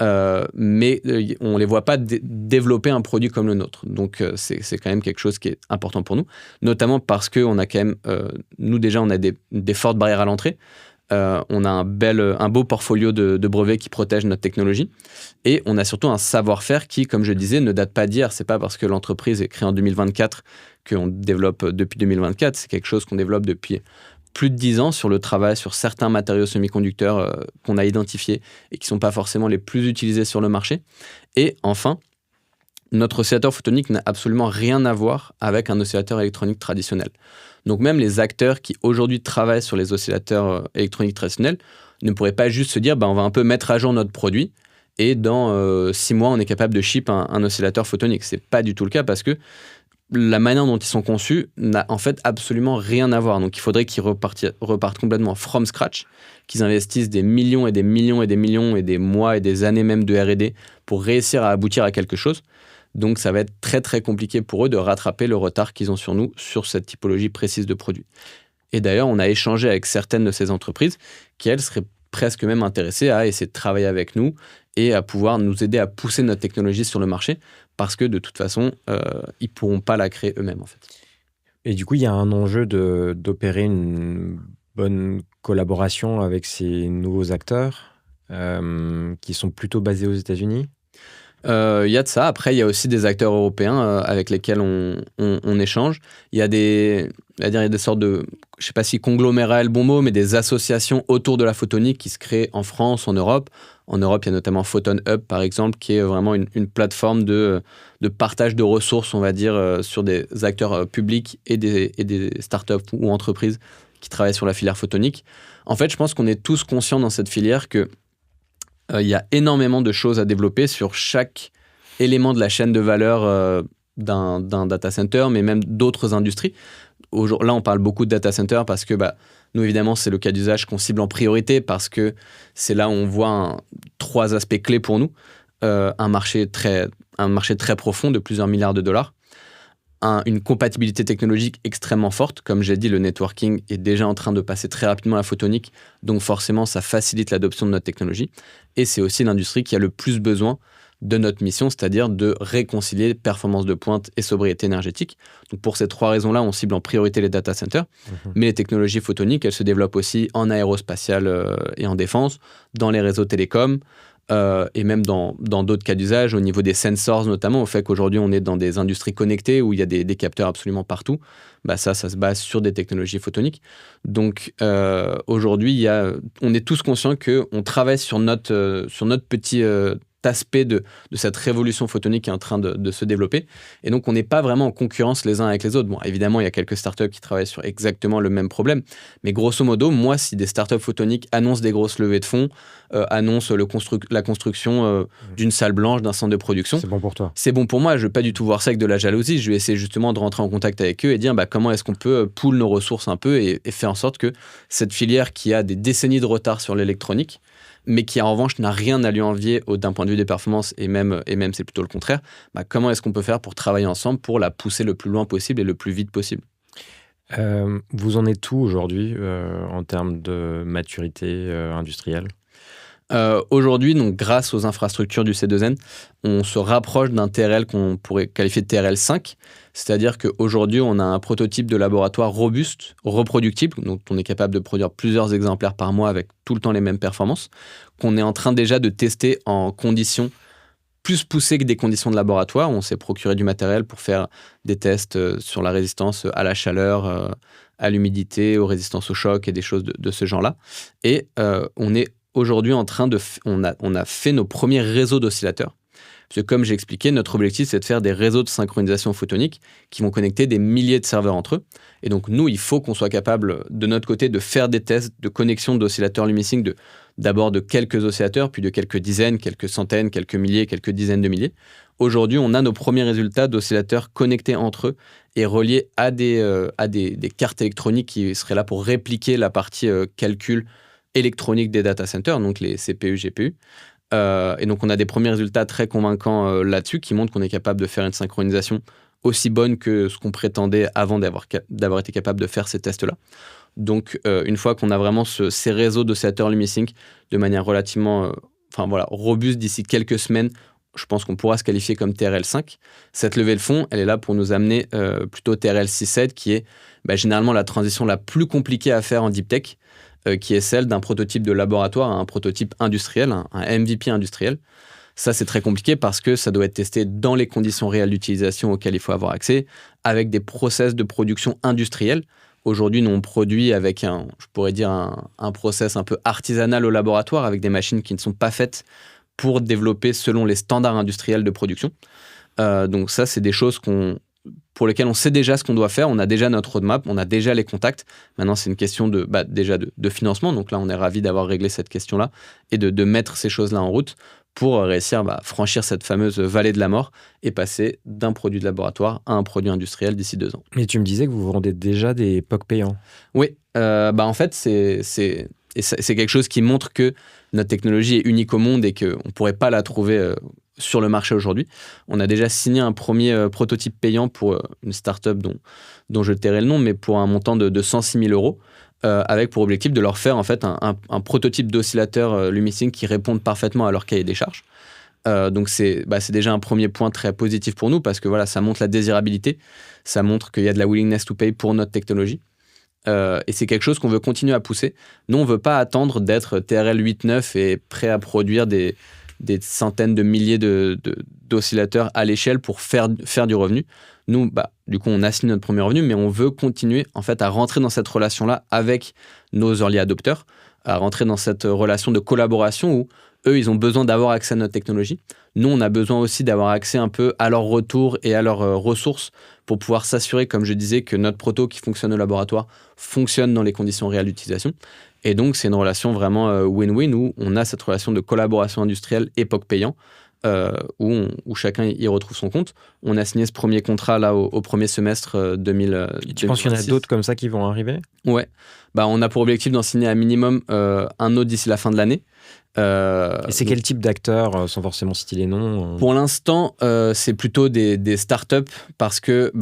Mais on ne les voit pas développer un produit comme le nôtre. Donc, c'est quand même quelque chose qui est important pour nous, notamment parce qu'on a quand même, nous déjà, on a des fortes barrières à l'entrée. On a un beau portfolio de brevets qui protègent notre technologie. Et on a surtout un savoir-faire qui, comme je disais, ne date pas d'hier. Ce n'est pas parce que l'entreprise est créée en 2024 qu'on développe depuis 2024. C'est quelque chose qu'on développe depuis plus de 10 ans sur le travail sur certains matériaux semi-conducteurs qu'on a identifiés et qui ne sont pas forcément les plus utilisés sur le marché. Et enfin, notre oscillateur photonique n'a absolument rien à voir avec un oscillateur électronique traditionnel. Donc même les acteurs qui aujourd'hui travaillent sur les oscillateurs électroniques traditionnels ne pourraient pas juste se dire on va un peu mettre à jour notre produit et dans 6 mois on est capable de ship un oscillateur photonique. Ce n'est pas du tout le cas parce que la manière dont ils sont conçus n'a en fait absolument rien à voir. Donc il faudrait qu'ils repartent complètement from scratch, qu'ils investissent des millions et des millions et des millions et des mois et des années même de R&D pour réussir à aboutir à quelque chose. Donc ça va être très très compliqué pour eux de rattraper le retard qu'ils ont sur nous sur cette typologie précise de produits. Et d'ailleurs, on a échangé avec certaines de ces entreprises qui, elles, seraient presque même intéressées à essayer de travailler avec nous et à pouvoir nous aider à pousser notre technologie sur le marché parce que de toute façon, ils ne pourront pas la créer eux-mêmes en fait. Et du coup, il y a un enjeu d'opérer une bonne collaboration avec ces nouveaux acteurs qui sont plutôt basés aux États-Unis. Il y a de ça. Après, il y a aussi des acteurs européens avec lesquels on échange. Il y a des sortes de, je ne sais pas si conglomérats est le bon mot, mais des associations autour de la photonique qui se créent en France, en Europe. En Europe, il y a notamment Photon Hub, par exemple, qui est vraiment une plateforme de partage de ressources, on va dire, sur des acteurs publics et des startups ou entreprises qui travaillent sur la filière photonique. En fait, je pense qu'on est tous conscients dans cette filière que il y a énormément de choses à développer sur chaque élément de la chaîne de valeur d'un data center, mais même d'autres industries. Là, on parle beaucoup de data center parce que nous, évidemment, c'est le cas d'usage qu'on cible en priorité parce que c'est là où on voit 3 aspects clés pour nous. Un marché très profond de plusieurs milliards de dollars. Une compatibilité technologique extrêmement forte. Comme j'ai dit, le networking est déjà en train de passer très rapidement à la photonique, donc forcément, ça facilite l'adoption de notre technologie. Et c'est aussi l'industrie qui a le plus besoin de notre mission, c'est-à-dire de réconcilier performance de pointe et sobriété énergétique. Donc pour ces 3 raisons-là, on cible en priorité les data centers. Mais les technologies photoniques, elles se développent aussi en aérospatial et en défense, dans les réseaux télécoms, et même dans d'autres cas d'usage, au niveau des sensors notamment, au fait qu'aujourd'hui on est dans des industries connectées où il y a des capteurs absolument partout, ça se base sur des technologies photoniques. Donc aujourd'hui, on est tous conscients qu'on travaille sur notre petit aspect de cette révolution photonique qui est en train de se développer. Et donc, on n'est pas vraiment en concurrence les uns avec les autres. Bon, évidemment, il y a quelques startups qui travaillent sur exactement le même problème. Mais grosso modo, moi, si des startups photoniques annoncent des grosses levées de fonds, annoncent la construction d'une salle blanche, d'un centre de production... C'est bon pour toi. C'est bon pour moi. Je ne vais pas du tout voir ça avec de la jalousie. Je vais essayer justement de rentrer en contact avec eux et dire comment est-ce qu'on peut pool nos ressources un peu et faire en sorte que cette filière qui a des décennies de retard sur l'électronique, mais qui en revanche n'a rien à lui envier d'un point de vue des performances, et même c'est plutôt le contraire, comment est-ce qu'on peut faire pour travailler ensemble pour la pousser le plus loin possible et le plus vite possible. Vous en êtes où aujourd'hui en termes de maturité industrielle ? Aujourd'hui, donc, grâce aux infrastructures du C2N, on se rapproche d'un TRL qu'on pourrait qualifier de TRL 5, c'est-à-dire qu'aujourd'hui, on a un prototype de laboratoire robuste, reproductible, donc on est capable de produire plusieurs exemplaires par mois avec tout le temps les mêmes performances, qu'on est en train déjà de tester en conditions plus poussées que des conditions de laboratoire. On s'est procuré du matériel pour faire des tests sur la résistance à la chaleur, à l'humidité, aux résistances au choc et des choses de ce genre-là. Et on est aujourd'hui en train on a fait nos premiers réseaux d'oscillateurs. Parce que comme j'ai expliqué, notre objectif, c'est de faire des réseaux de synchronisation photonique qui vont connecter des milliers de serveurs entre eux. Et donc, nous, il faut qu'on soit capable, de notre côté, de faire des tests de connexion d'oscillateurs Lumisync, d'abord de quelques oscillateurs, puis de quelques dizaines, quelques centaines, quelques milliers, quelques dizaines de milliers. Aujourd'hui, on a nos premiers résultats d'oscillateurs connectés entre eux et reliés à des cartes électroniques qui seraient là pour répliquer la partie calcul électronique des data centers, donc les CPU, GPU. Et donc, on a des premiers résultats très convaincants là-dessus qui montrent qu'on est capable de faire une synchronisation aussi bonne que ce qu'on prétendait avant d'avoir été capable de faire ces tests-là. Donc, une fois qu'on a vraiment ces réseaux d'oscillateurs Lumisync de manière relativement robuste d'ici quelques semaines, je pense qu'on pourra se qualifier comme TRL5. Cette levée de fonds, elle est là pour nous amener plutôt TRL6-7, qui est généralement la transition la plus compliquée à faire en deep tech, qui est celle d'un prototype de laboratoire à un prototype industriel, un MVP industriel. Ça, c'est très compliqué parce que ça doit être testé dans les conditions réelles d'utilisation auxquelles il faut avoir accès, avec des process de production industriels. Aujourd'hui, nous, on produit avec un process un peu artisanal au laboratoire, avec des machines qui ne sont pas faites pour développer selon les standards industriels de production. Donc ça, c'est des choses pour lesquelles on sait déjà ce qu'on doit faire, on a déjà notre roadmap, on a déjà les contacts. Maintenant, c'est une question déjà de financement. Donc là, on est ravis d'avoir réglé cette question-là et de mettre ces choses-là en route pour réussir à franchir cette fameuse vallée de la mort et passer d'un produit de laboratoire à un produit industriel d'ici 2 ans. Mais tu me disais que vous vendez déjà des POC payants. Oui, en fait, c'est quelque chose qui montre que notre technologie est unique au monde et qu'on ne pourrait pas la trouver sur le marché aujourd'hui. On a déjà signé un premier prototype payant pour une startup dont je tairai le nom, mais pour un montant de 106 000 euros, avec pour objectif de leur faire en fait un prototype d'oscillateur LumiSync qui réponde parfaitement à leur cahier des charges. Donc c'est déjà un premier point très positif pour nous parce que voilà, ça montre la désirabilité, ça montre qu'il y a de la willingness to pay pour notre technologie. Et c'est quelque chose qu'on veut continuer à pousser. Nous, on ne veut pas attendre d'être TRL 8.9 et prêt à produire des centaines de milliers d'oscillateurs à l'échelle pour faire du revenu. Nous, du coup, on a signé notre premier revenu, mais on veut continuer en fait à rentrer dans cette relation-là avec nos early adopters, à rentrer dans cette relation de collaboration où eux, ils ont besoin d'avoir accès à notre technologie. Nous, on a besoin aussi d'avoir accès un peu à leur retour et à leurs ressources pour pouvoir s'assurer, comme je disais, que notre proto qui fonctionne au laboratoire fonctionne dans les conditions réelles d'utilisation. Et donc, c'est une relation vraiment win-win où on a cette relation de collaboration industrielle époque payant où chacun y retrouve son compte. On a signé ce premier contrat là au premier semestre 2026. Et tu penses qu'il y en a d'autres comme ça qui vont arriver ? Ouais. On a pour objectif d'en signer un minimum un autre d'ici la fin de l'année. Et c'est quel type d'acteurs, sans forcément citer les noms Pour l'instant, c'est plutôt des startups parce que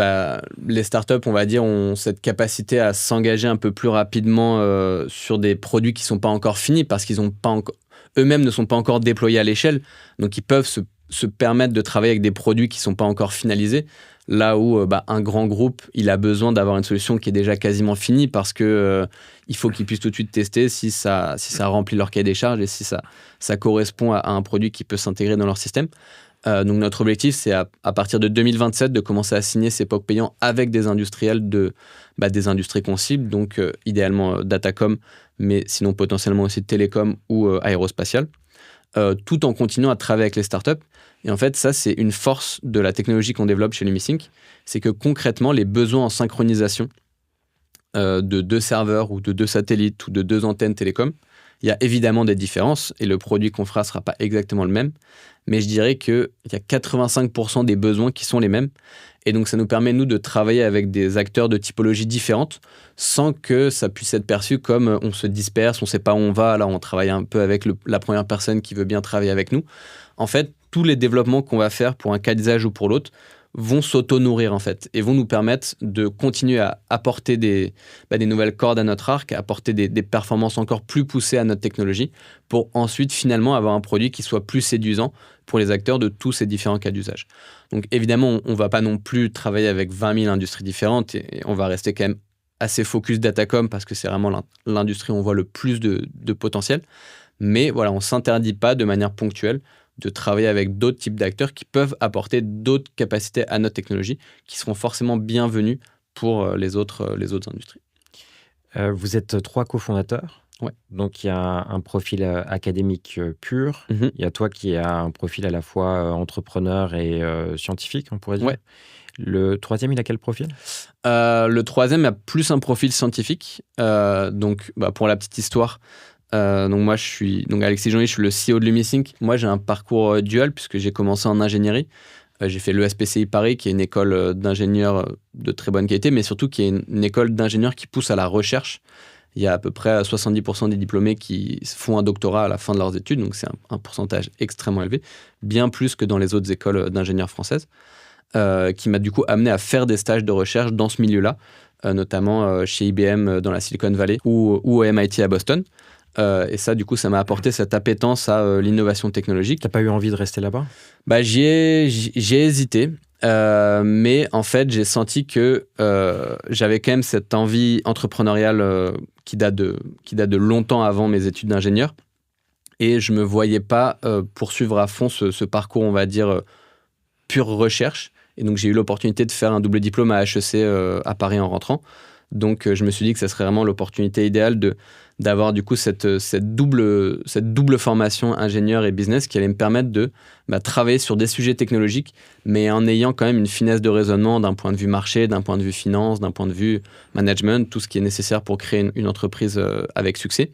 les startups, on va dire, ont cette capacité à s'engager un peu plus rapidement sur des produits qui ne sont pas encore finis parce qu'ils ont pas encore eux-mêmes ne sont pas encore déployés à l'échelle, donc ils peuvent se permettre de travailler avec des produits qui ne sont pas encore finalisés, là où un grand groupe, il a besoin d'avoir une solution qui est déjà quasiment finie parce que il faut qu'ils puissent tout de suite tester si ça remplit leur cahier des charges et si ça correspond à un produit qui peut s'intégrer dans leur système. Donc notre objectif, c'est à partir de 2027 de commencer à signer ces POC payants avec des industriels des industries qu'on cible, donc idéalement Datacom, mais sinon potentiellement aussi télécom ou aérospatial, tout en continuant à travailler avec les startups. Et en fait, ça, c'est une force de la technologie qu'on développe chez LumiSync, c'est que concrètement, les besoins en synchronisation de 2 serveurs ou de 2 satellites ou de 2 antennes télécom, il y a évidemment des différences et le produit qu'on fera ne sera pas exactement le même, mais je dirais qu'il y a 85% des besoins qui sont les mêmes. Et donc, ça nous permet, nous, de travailler avec des acteurs de typologie différentes sans que ça puisse être perçu comme on se disperse, on ne sait pas où on va. Là, on travaille un peu avec la première personne qui veut bien travailler avec nous. En fait, tous les développements qu'on va faire pour un cas d'usage ou pour l'autre vont s'auto-nourrir en fait et vont nous permettre de continuer à apporter des nouvelles cordes à notre arc, à apporter des performances encore plus poussées à notre technologie pour ensuite finalement avoir un produit qui soit plus séduisant pour les acteurs de tous ces différents cas d'usage. Donc évidemment, on ne va pas non plus travailler avec 20 000 industries différentes et on va rester quand même assez focus Datacom parce que c'est vraiment l'industrie où on voit le plus de potentiel. Mais voilà, on ne s'interdit pas de manière ponctuelle de travailler avec d'autres types d'acteurs qui peuvent apporter d'autres capacités à notre technologie qui seront forcément bienvenues pour les autres industries. Vous êtes 3 cofondateurs. Ouais. Donc, il y a un profil académique pur. Il y a toi qui as un profil à la fois entrepreneur et scientifique, on pourrait dire. Ouais. Le troisième, il a quel profil ? Le troisième a plus un profil scientifique. Donc, pour la petite histoire, donc moi je suis Alexis Jean-Yves, je suis le CEO de LumiSync. Moi j'ai un parcours dual puisque j'ai commencé en ingénierie. J'ai fait l'ESPCI Paris qui est une école d'ingénieurs de très bonne qualité, mais surtout qui est une école d'ingénieurs qui pousse à la recherche. Il y a à peu près 70% des diplômés qui font un doctorat à la fin de leurs études, donc c'est un pourcentage extrêmement élevé, bien plus que dans les autres écoles d'ingénieurs françaises, qui m'a du coup amené à faire des stages de recherche dans ce milieu-là, notamment chez IBM dans la Silicon Valley ou au MIT à Boston. Et ça, du coup, ça m'a apporté cette appétence à l'innovation technologique. T'as pas eu envie de rester là-bas ? J'ai hésité, mais en fait, j'ai senti que j'avais quand même cette envie entrepreneuriale qui date de longtemps avant mes études d'ingénieur. Et je me voyais pas poursuivre à fond ce parcours, on va dire, pure recherche. Et donc, j'ai eu l'opportunité de faire un double diplôme à HEC à Paris en rentrant. Donc, je me suis dit que ça serait vraiment l'opportunité idéale d'avoir du coup cette double formation ingénieur et business qui allait me permettre de travailler sur des sujets technologiques, mais en ayant quand même une finesse de raisonnement d'un point de vue marché, d'un point de vue finance, d'un point de vue management, tout ce qui est nécessaire pour créer une entreprise avec succès.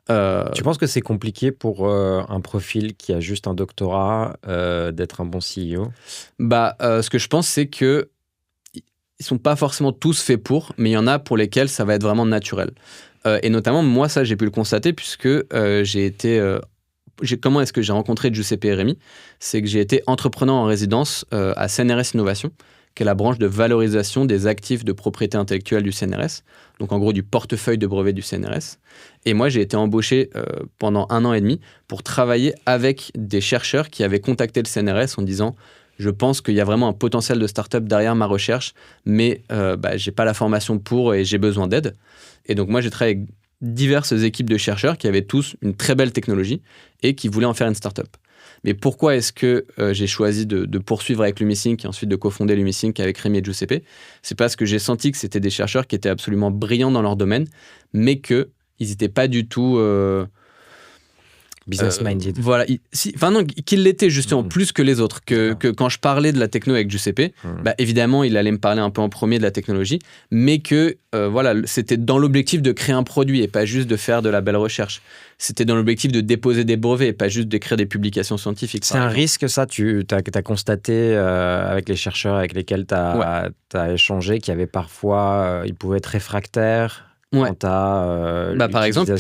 Tu penses que c'est compliqué pour un profil qui a juste un doctorat d'être un bon CEO? Ce que je pense, c'est que ils sont pas forcément tous faits pour, mais il y en a pour lesquels ça va être vraiment naturel. Et notamment, moi, ça, j'ai pu le constater puisque comment est-ce que j'ai rencontré Giuseppe et Rémi? C'est que j'ai été entrepreneur en résidence à CNRS Innovation, qui est la branche de valorisation des actifs de propriété intellectuelle du CNRS, donc en gros du portefeuille de brevets du CNRS. Et moi, j'ai été embauché pendant 1 an et demi pour travailler avec des chercheurs qui avaient contacté le CNRS en disant je pense qu'il y a vraiment un potentiel de start-up derrière ma recherche, mais j'ai pas la formation pour et j'ai besoin d'aide. Et donc moi, j'ai travaillé avec diverses équipes de chercheurs qui avaient tous une très belle technologie et qui voulaient en faire une start-up. Mais pourquoi est-ce que j'ai choisi de poursuivre avec Lumisync et ensuite de cofonder Lumisync avec Rémi et Giuseppe? C'est parce que j'ai senti que c'était des chercheurs qui étaient absolument brillants dans leur domaine, mais qu'ils n'étaient pas du tout... business-minded. Voilà, qu'il l'était justement plus que les autres. Que quand je parlais de la techno avec Giuseppe, évidemment, il allait me parler un peu en premier de la technologie, mais que c'était dans l'objectif de créer un produit et pas juste de faire de la belle recherche. C'était dans l'objectif de déposer des brevets et pas juste d'écrire des publications scientifiques. C'est un risque, ça, tu as constaté avec les chercheurs avec lesquels tu as échangé, qu'il y avait parfois, ils pouvaient être réfractaires. Ouais. Par exemple,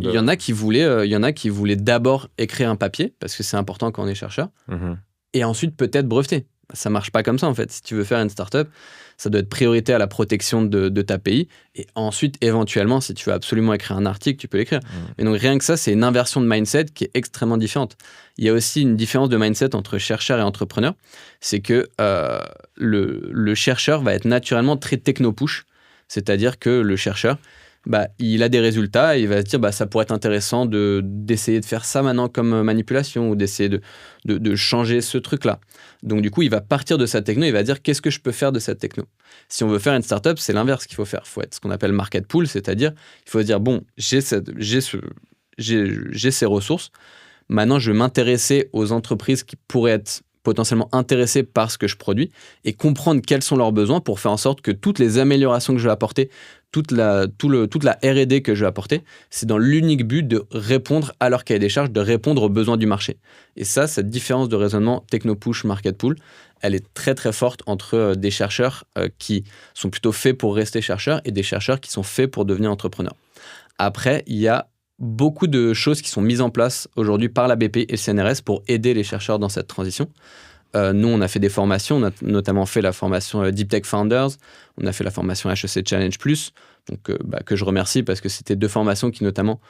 il y en a qui voulaient d'abord écrire un papier, parce que c'est important quand on est chercheur, et ensuite peut-être breveter. Ça marche pas comme ça en fait. Si tu veux faire une start-up, ça doit être priorité à la protection de ta pays, et ensuite éventuellement, si tu veux absolument écrire un article, tu peux l'écrire. Mais donc rien que ça, c'est une inversion de mindset qui est extrêmement différente. Il y a aussi une différence de mindset entre chercheur et entrepreneur, c'est que le chercheur va être naturellement très techno-push, c'est-à-dire que le chercheur, il a des résultats et il va se dire ça pourrait être intéressant d'essayer de faire ça maintenant comme manipulation ou d'essayer de changer ce truc-là. Donc du coup, il va partir de sa techno et il va dire qu'est-ce que je peux faire de cette techno. Si on veut faire une startup, c'est l'inverse qu'il faut faire. Il faut être ce qu'on appelle market pool, c'est-à-dire il faut se dire bon, j'ai ces ressources, maintenant je vais m'intéresser aux entreprises qui pourraient être potentiellement intéressés par ce que je produis et comprendre quels sont leurs besoins pour faire en sorte que toutes les améliorations que je vais apporter, toute la R&D que je vais apporter, c'est dans l'unique but de répondre à leur cahier des charges, de répondre aux besoins du marché. Et ça, cette différence de raisonnement techno-push, market pool, elle est très très forte entre des chercheurs qui sont plutôt faits pour rester chercheurs et des chercheurs qui sont faits pour devenir entrepreneurs. Après, il y a beaucoup de choses qui sont mises en place aujourd'hui par la BPI et le CNRS pour aider les chercheurs dans cette transition. Nous, on a fait des formations, on a notamment fait la formation Deep Tech Founders, on a fait la formation HEC Challenge+, donc, que je remercie parce que c'était 2 formations qui notamment,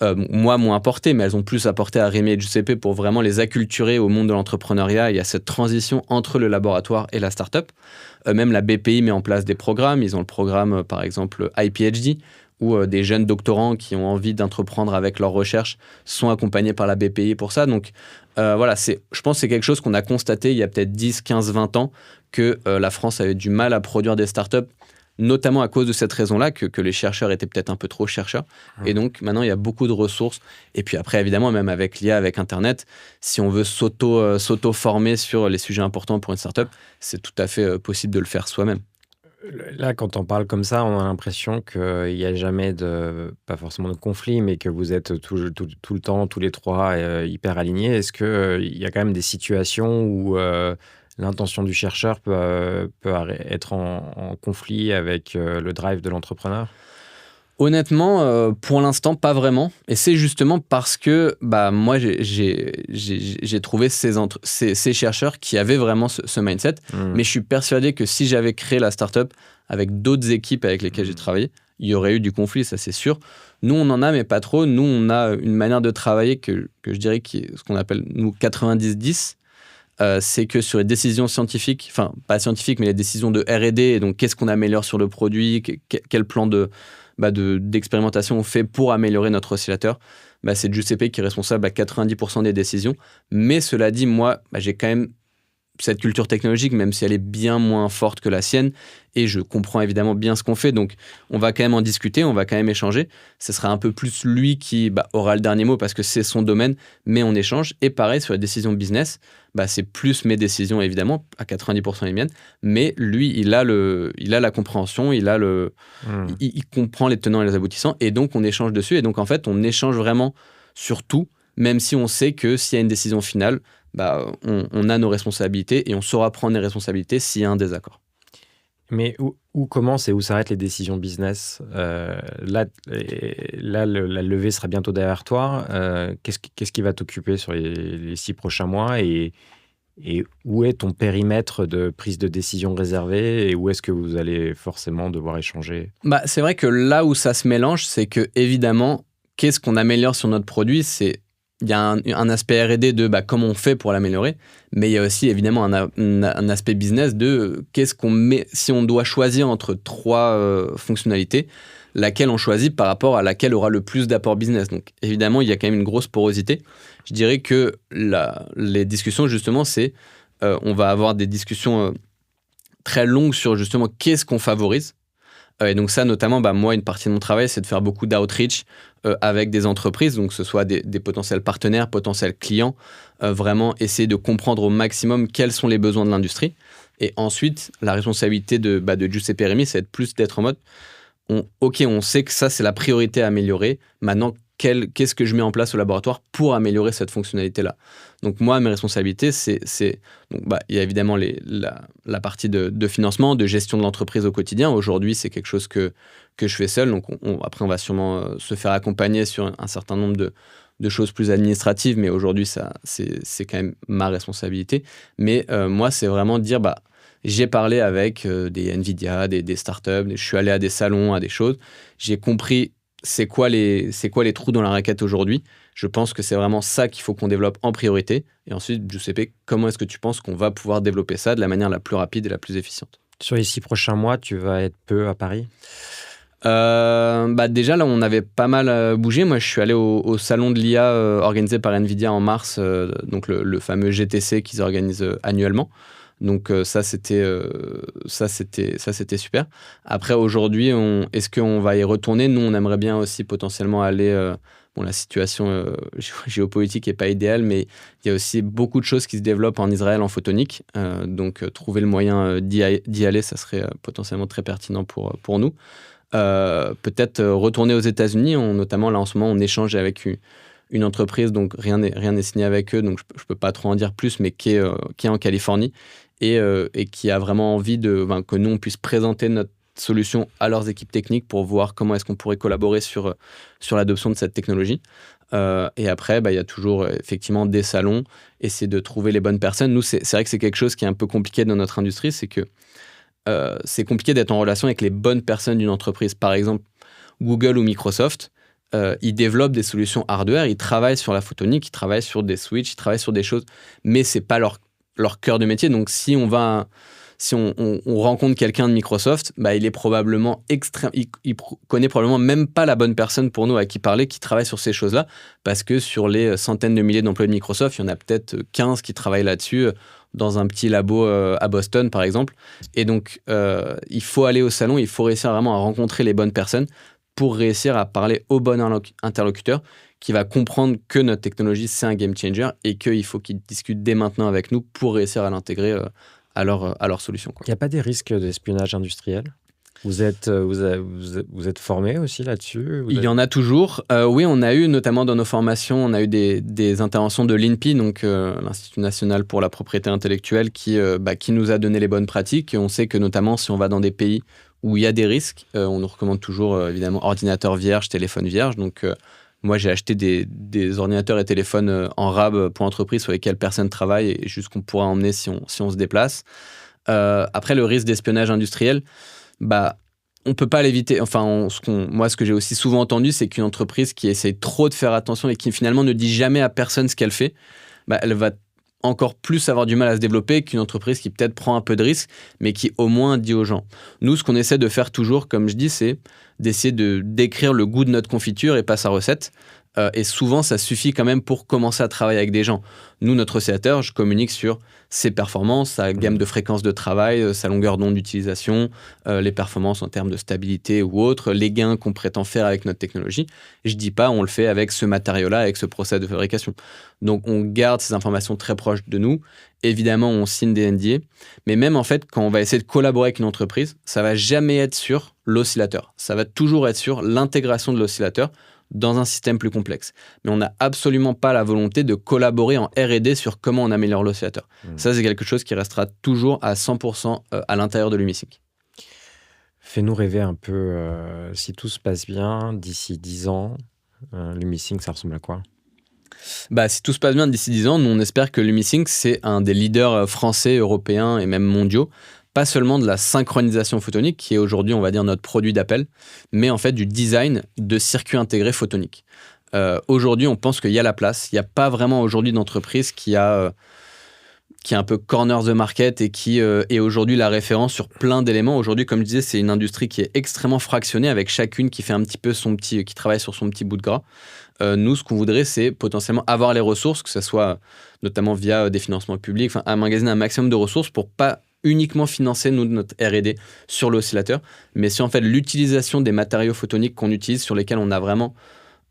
moi, m'ont apporté, mais elles ont plus apporté à Rémi et Giuseppe pour vraiment les acculturer au monde de l'entrepreneuriat et à cette transition entre le laboratoire et la start-up. Même la BPI met en place des programmes, ils ont le programme, par exemple, iPhD, où des jeunes doctorants qui ont envie d'entreprendre avec leur recherche sont accompagnés par la BPI pour ça. Donc je pense que c'est quelque chose qu'on a constaté il y a peut-être 10, 15, 20 ans que la France avait du mal à produire des startups, notamment à cause de cette raison-là, que les chercheurs étaient peut-être un peu trop chercheurs. Et donc maintenant, il y a beaucoup de ressources. Et puis après, évidemment, même avec l'IA, avec Internet, si on veut s'auto-former sur les sujets importants pour une startup, c'est tout à fait possible de le faire soi-même. Là, quand on parle comme ça, on a l'impression qu'il n'y a jamais pas forcément de conflit, mais que vous êtes tout le temps, tous les trois, hyper alignés. Est-ce qu'il y a quand même des situations où l'intention du chercheur peut être en conflit avec le drive de l'entrepreneur? Honnêtement, pour l'instant, pas vraiment. Et c'est justement parce que moi, j'ai trouvé ces chercheurs qui avaient vraiment ce mindset. Mais je suis persuadé que si j'avais créé la startup avec d'autres équipes avec lesquelles j'ai travaillé, il y aurait eu du conflit, ça c'est sûr. Nous, on en a, mais pas trop. Nous, on a une manière de travailler que je dirais qui est ce qu'on appelle, nous, 90-10. C'est que sur les décisions scientifiques, enfin, pas scientifiques, mais les décisions de R&D, et donc qu'est-ce qu'on améliore sur le produit, quel plan d'expérimentation on fait pour améliorer notre oscillateur, c'est Giuseppe qui est responsable à 90% des décisions. Mais cela dit, moi, j'ai quand même cette culture technologique, même si elle est bien moins forte que la sienne, et je comprends évidemment bien ce qu'on fait, donc on va quand même en discuter, on va quand même échanger. Ce sera un peu plus lui qui aura le dernier mot parce que c'est son domaine, mais on échange. Et pareil, sur les décisions business, c'est plus mes décisions évidemment, à 90% les miennes, mais lui, il a la compréhension, il comprend les tenants et les aboutissants, et donc on échange dessus, et donc en fait, on échange vraiment sur tout, même si on sait que s'il y a une décision finale, on a nos responsabilités et on saura prendre les responsabilités s'il y a un désaccord. Mais où commencent et où s'arrêtent les décisions business? Là, la levée sera bientôt derrière toi. Qu'est-ce qui va t'occuper sur les 6 prochains mois et où est ton périmètre de prise de décision réservé et où est-ce que vous allez forcément devoir échanger? C'est vrai que là où ça se mélange, c'est que évidemment, qu'est-ce qu'on améliore sur notre produit? Il y a un aspect R&D de comment on fait pour l'améliorer, mais il y a aussi évidemment un aspect business de qu'est-ce qu'on met, si on doit choisir entre 3 fonctionnalités, laquelle on choisit par rapport à laquelle aura le plus d'apport business. Donc évidemment, il y a quand même une grosse porosité. Je dirais que les discussions, justement, on va avoir des discussions très longues sur justement qu'est-ce qu'on favorise. Et donc ça, notamment, moi, une partie de mon travail, c'est de faire beaucoup d'outreach avec des entreprises, donc que ce soit des potentiels partenaires, potentiels clients, vraiment essayer de comprendre au maximum quels sont les besoins de l'industrie. Et ensuite, la responsabilité de Giuseppe Remy, c'est d'être en mode, on sait que ça, c'est la priorité à améliorer. Maintenant, qu'est-ce que je mets en place au laboratoire pour améliorer cette fonctionnalité-là? Donc moi, mes responsabilités, il y a évidemment la partie de financement, de gestion de l'entreprise au quotidien. Aujourd'hui, c'est quelque chose que je fais seul. Donc après, on va sûrement se faire accompagner sur un certain nombre de choses plus administratives, mais aujourd'hui, c'est quand même ma responsabilité. Mais moi, c'est vraiment de dire, j'ai parlé avec des NVIDIA, des startups, je suis allé à des salons, à des choses. J'ai compris c'est quoi les trous dans la raquette aujourd'hui. Je pense que c'est vraiment ça qu'il faut qu'on développe en priorité. Et ensuite, Giuseppe, comment est-ce que tu penses qu'on va pouvoir développer ça de la manière la plus rapide et la plus efficiente? Sur les 6 prochains mois, tu vas être peu à Paris? Déjà, là, on avait pas mal bougé. Moi, je suis allé au salon de l'IA organisé par NVIDIA en mars, donc le fameux GTC qu'ils organisent annuellement. Donc ça, c'était super. Après, aujourd'hui, est-ce qu'on va y retourner? Nous, on aimerait bien aussi potentiellement aller... la situation géopolitique n'est pas idéale, mais il y a aussi beaucoup de choses qui se développent en Israël en photonique. Donc, trouver le moyen d'y aller, ça serait potentiellement très pertinent pour nous. Peut-être retourner aux États-Unis. Notamment, là, en ce moment, on échange avec une entreprise, donc rien n'est signé avec eux, donc je ne peux pas trop en dire plus, mais qui est en Californie et qui a vraiment envie que nous, on puisse présenter notre solution à leurs équipes techniques pour voir comment est-ce qu'on pourrait collaborer sur l'adoption de cette technologie. Et après, il y a toujours effectivement des salons, essayer de trouver les bonnes personnes. Nous, c'est vrai que c'est quelque chose qui est un peu compliqué dans notre industrie, c'est que c'est compliqué d'être en relation avec les bonnes personnes d'une entreprise. Par exemple, Google ou Microsoft, ils développent des solutions hardware, ils travaillent sur la photonique, ils travaillent sur des switches, ils travaillent sur des choses, mais c'est pas leur cœur de métier. Donc si on rencontre quelqu'un de Microsoft, il est probablement il connaît probablement même pas la bonne personne pour nous à qui parler, qui travaille sur ces choses-là, parce que sur les centaines de milliers d'employés de Microsoft, il y en a peut-être 15 qui travaillent là-dessus, dans un petit labo à Boston, par exemple. Et donc, il faut aller au salon, il faut réussir vraiment à rencontrer les bonnes personnes pour réussir à parler au bon interlocuteur qui va comprendre que notre technologie, c'est un game changer et qu'il faut qu'il discute dès maintenant avec nous pour réussir à l'intégrer à leur solution. Il n'y a pas des risques d'espionnage industriel? Vous êtes formé aussi là-dessus? Il y en a toujours. Oui, on a eu, notamment dans nos formations, on a eu des interventions de l'INPI, donc l'Institut national pour la propriété intellectuelle, qui nous a donné les bonnes pratiques. Et on sait que notamment, si on va dans des pays où il y a des risques, on nous recommande toujours, évidemment, ordinateur vierge, téléphone vierge. Donc, moi, j'ai acheté des ordinateurs et téléphones en RAB pour entreprises sur lesquels personne ne travaille et juste qu'on pourra emmener si on se déplace. Après, le risque d'espionnage industriel, on peut pas l'éviter. Enfin, moi, ce que j'ai aussi souvent entendu, c'est qu'une entreprise qui essaye trop de faire attention et qui finalement ne dit jamais à personne ce qu'elle fait, elle va encore plus avoir du mal à se développer qu'une entreprise qui peut-être prend un peu de risque, mais qui au moins dit aux gens. Nous, ce qu'on essaie de faire toujours, comme je dis, c'est d'essayer de décrire le goût de notre confiture et pas sa recette. Et souvent, ça suffit quand même pour commencer à travailler avec des gens. Nous, notre oscillateur, je communique sur ses performances, sa gamme de fréquences de travail, sa longueur d'onde d'utilisation, les performances en termes de stabilité ou autres, les gains qu'on prétend faire avec notre technologie. Je dis pas on le fait avec ce matériau-là, avec ce process de fabrication. Donc, on garde ces informations très proches de nous. Évidemment, on signe des NDA. Mais même, en fait, quand on va essayer de collaborer avec une entreprise, ça va jamais être sur l'oscillateur. Ça va toujours être sur l'intégration de l'oscillateur dans un système plus complexe. Mais on n'a absolument pas la volonté de collaborer en R&D sur comment on améliore l'oscillateur. Ça, c'est quelque chose qui restera toujours à 100% à l'intérieur de l'UMISync. Fais-nous rêver un peu, si tout se passe bien, d'ici 10 ans, l'UMISync, ça ressemble à quoi? Si tout se passe bien d'ici 10 ans, nous on espère que l'UMISync, c'est un des leaders français, européens et même mondiaux, pas seulement de la synchronisation photonique, qui est aujourd'hui, on va dire, notre produit d'appel, mais en fait du design de circuits intégrés photoniques. Aujourd'hui, on pense qu'il y a la place. Il n'y a pas vraiment aujourd'hui d'entreprise qui a un peu corner the market et qui est aujourd'hui la référence sur plein d'éléments. Aujourd'hui, comme je disais, c'est une industrie qui est extrêmement fractionnée, avec chacune qui fait un petit peu qui travaille sur son petit bout de gras. Nous, ce qu'on voudrait, c'est potentiellement avoir les ressources, que ce soit notamment via des financements publics, emmagasiner un maximum de ressources pour pas uniquement financer notre R&D sur l'oscillateur, mais sur en fait l'utilisation des matériaux photoniques qu'on utilise, sur lesquels on a vraiment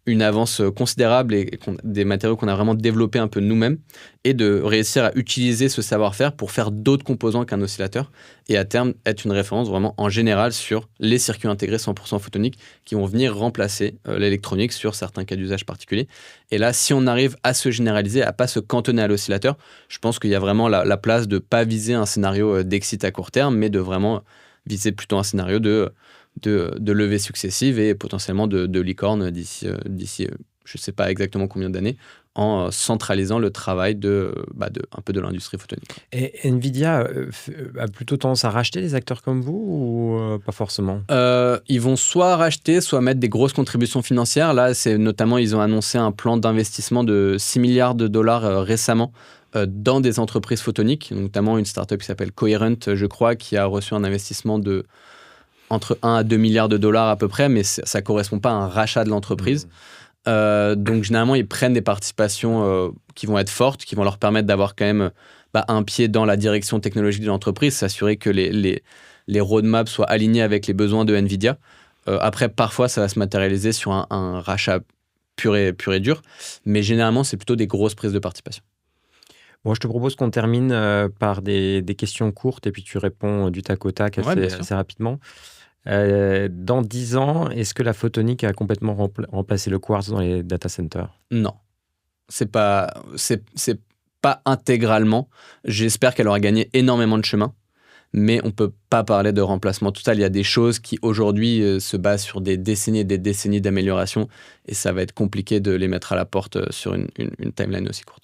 une avance considérable et des matériaux qu'on a vraiment développés un peu nous-mêmes, et de réussir à utiliser ce savoir-faire pour faire d'autres composants qu'un oscillateur, et à terme être une référence vraiment en général sur les circuits intégrés 100% photoniques qui vont venir remplacer l'électronique sur certains cas d'usage particuliers. Et là, si on arrive à se généraliser, à pas se cantonner à l'oscillateur, je pense qu'il y a vraiment la place de pas viser un scénario d'exit à court terme, mais de vraiment viser plutôt un scénario de levées successives et potentiellement de licorne d'ici je ne sais pas exactement combien d'années, en centralisant le travail un peu de l'industrie photonique. Et Nvidia a plutôt tendance à racheter les acteurs comme vous ou pas forcément? Ils vont soit racheter, soit mettre des grosses contributions financières. Là, c'est notamment, ils ont annoncé un plan d'investissement de 6 milliards de dollars récemment dans des entreprises photoniques, notamment une startup qui s'appelle Coherent, je crois, qui a reçu un investissement de entre 1 à 2 milliards de dollars à peu près, mais ça ne correspond pas à un rachat de l'entreprise. Donc, généralement, ils prennent des participations qui vont être fortes, qui vont leur permettre d'avoir quand même un pied dans la direction technologique de l'entreprise, s'assurer que les roadmaps soient alignés avec les besoins de NVIDIA. Après, parfois, ça va se matérialiser sur un rachat pur et dur, mais généralement, c'est plutôt des grosses prises de participation. Bon, je te propose qu'on termine par des questions courtes et puis tu réponds du tac au tac assez rapidement. Dans 10 ans, est-ce que la photonique a complètement remplacé le quartz dans les data centers? Non, c'est pas intégralement. J'espère qu'elle aura gagné énormément de chemin, mais on peut pas parler de remplacement total. Il y a des choses qui aujourd'hui se basent sur des décennies et des décennies d'amélioration, et ça va être compliqué de les mettre à la porte sur une timeline aussi courte.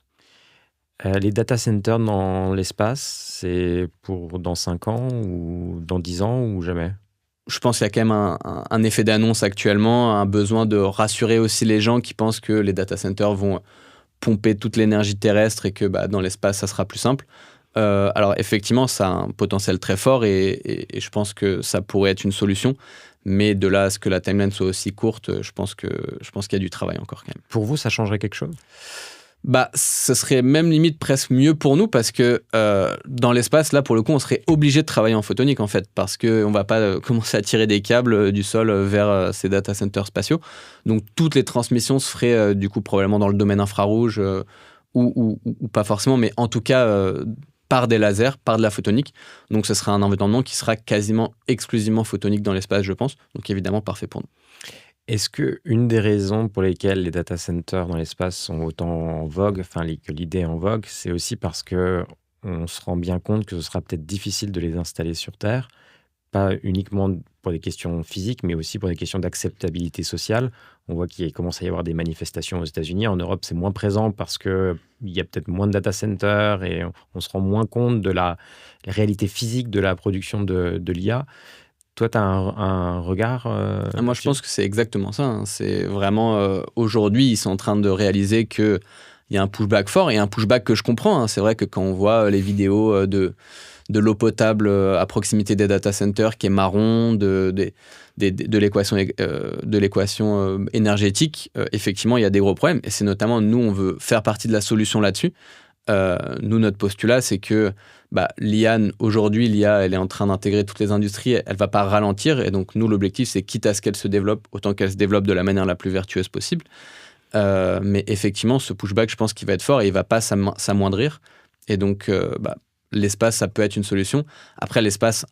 Les data centers dans l'espace, c'est pour dans 5 ans ou dans 10 ans ou jamais? Je pense qu'il y a quand même un effet d'annonce actuellement, un besoin de rassurer aussi les gens qui pensent que les data centers vont pomper toute l'énergie terrestre et que dans l'espace, ça sera plus simple. Alors effectivement, ça a un potentiel très fort et je pense que ça pourrait être une solution. Mais de là à ce que la timeline soit aussi courte, je pense qu'il y a du travail encore quand même. Pour vous, ça changerait quelque chose? Ce serait même limite presque mieux pour nous parce que dans l'espace, là, pour le coup, on serait obligé de travailler en photonique, en fait, parce qu'on ne va pas commencer à tirer des câbles du sol vers ces data centers spatiaux. Donc, toutes les transmissions se feraient, du coup, probablement dans le domaine infrarouge ou pas forcément, mais en tout cas, par des lasers, par de la photonique. Donc, ce sera un environnement qui sera quasiment exclusivement photonique dans l'espace, je pense. Donc, évidemment, parfait pour nous. Est-ce qu'une des raisons pour lesquelles les data centers dans l'espace sont autant en vogue, que l'idée est en vogue, c'est aussi parce qu'on se rend bien compte que ce sera peut-être difficile de les installer sur Terre, pas uniquement pour des questions physiques, mais aussi pour des questions d'acceptabilité sociale. On voit qu'il commence à y avoir des manifestations aux États-Unis. En Europe, c'est moins présent parce qu'il y a peut-être moins de data centers et on se rend moins compte de la réalité physique de la production de l'IA. Toi, tu as un regard Moi, je pense que c'est exactement ça. C'est vraiment, aujourd'hui, ils sont en train de réaliser qu'il il y a un pushback fort et un pushback que je comprends. Hein. C'est vrai que quand on voit les vidéos de l'eau potable à proximité des data centers qui est marron, de l'équation énergétique, effectivement, il y a des gros problèmes. Et c'est notamment, nous, on veut faire partie de la solution là-dessus. Nous, notre postulat, c'est que l'IA, aujourd'hui, l'IA, elle est en train d'intégrer toutes les industries, elle ne va pas ralentir. Et donc, nous, l'objectif, c'est quitte à ce qu'elle se développe, autant qu'elle se développe de la manière la plus vertueuse possible. Mais effectivement, ce pushback, je pense qu'il va être fort et il ne va pas s'amoindrir. Et donc, l'espace, ça peut être une solution. Après, l'espace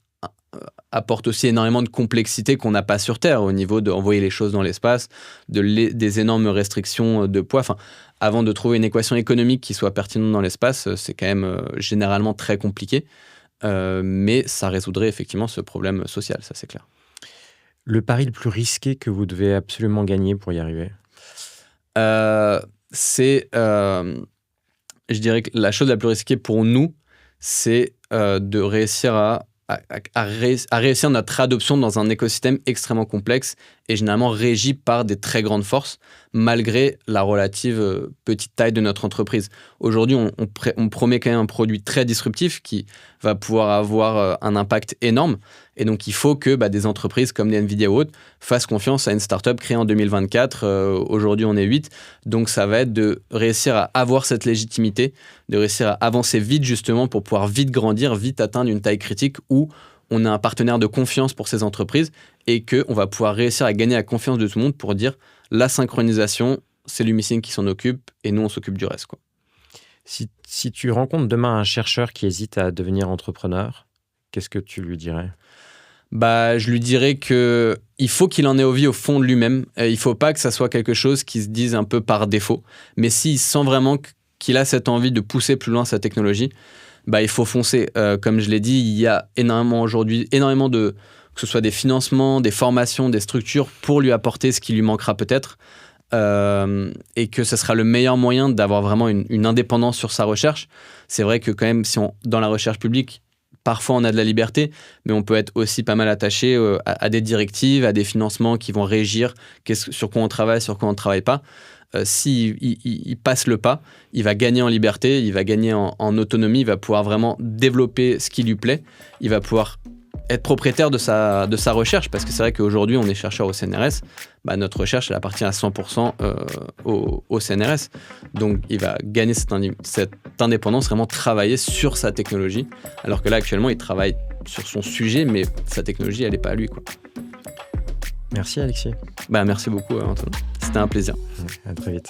apporte aussi énormément de complexité qu'on n'a pas sur Terre au niveau d'envoyer les choses dans l'espace, des énormes restrictions de poids. Enfin, avant de trouver une équation économique qui soit pertinente dans l'espace, c'est quand même généralement très compliqué. Mais ça résoudrait effectivement ce problème social, ça c'est clair. Le pari le plus risqué que vous devez absolument gagner pour y arriver? Je dirais que la chose la plus risquée pour nous, c'est de réussir à réussir notre adoption dans un écosystème extrêmement complexe et généralement régi par des très grandes forces, malgré la relative petite taille de notre entreprise. Aujourd'hui, on promet quand même un produit très disruptif qui va pouvoir avoir un impact énorme. Et donc, il faut que des entreprises comme des Nvidia ou autres fassent confiance à une startup créée en 2024. Aujourd'hui, on est 8. Donc, ça va être de réussir à avoir cette légitimité, de réussir à avancer vite, justement, pour pouvoir vite grandir, vite atteindre une taille critique où on a un partenaire de confiance pour ces entreprises et qu'on va pouvoir réussir à gagner la confiance de tout le monde pour dire la synchronisation, c'est Lumicing qui s'en occupe et nous, on s'occupe du reste, quoi. Si tu rencontres demain un chercheur qui hésite à devenir entrepreneur, qu'est-ce que tu lui dirais? Je lui dirais qu'il faut qu'il en ait envie au fond de lui-même. Il ne faut pas que ça soit quelque chose qui se dise un peu par défaut. Mais s'il sent vraiment qu'il a cette envie de pousser plus loin sa technologie, il faut foncer. Comme je l'ai dit, il y a aujourd'hui énormément que ce soit des financements, des formations, des structures pour lui apporter ce qui lui manquera peut-être. Et que ce sera le meilleur moyen d'avoir vraiment une indépendance sur sa recherche. C'est vrai que quand même, dans la recherche publique, parfois on a de la liberté, mais on peut être aussi pas mal attaché à des directives, à des financements qui vont régir sur quoi on travaille, sur quoi on ne travaille pas. S'il passe le pas, il va gagner en liberté, il va gagner en autonomie, il va pouvoir vraiment développer ce qui lui plaît, il va pouvoir être propriétaire de sa recherche, parce que c'est vrai qu'aujourd'hui on est chercheur au CNRS, notre recherche elle appartient à 100% au CNRS, donc il va gagner cette indépendance, vraiment travailler sur sa technologie, alors que là actuellement il travaille sur son sujet, mais sa technologie elle n'est pas à lui, quoi. Merci Alexis. Merci beaucoup Antoine, c'était un plaisir. À très vite.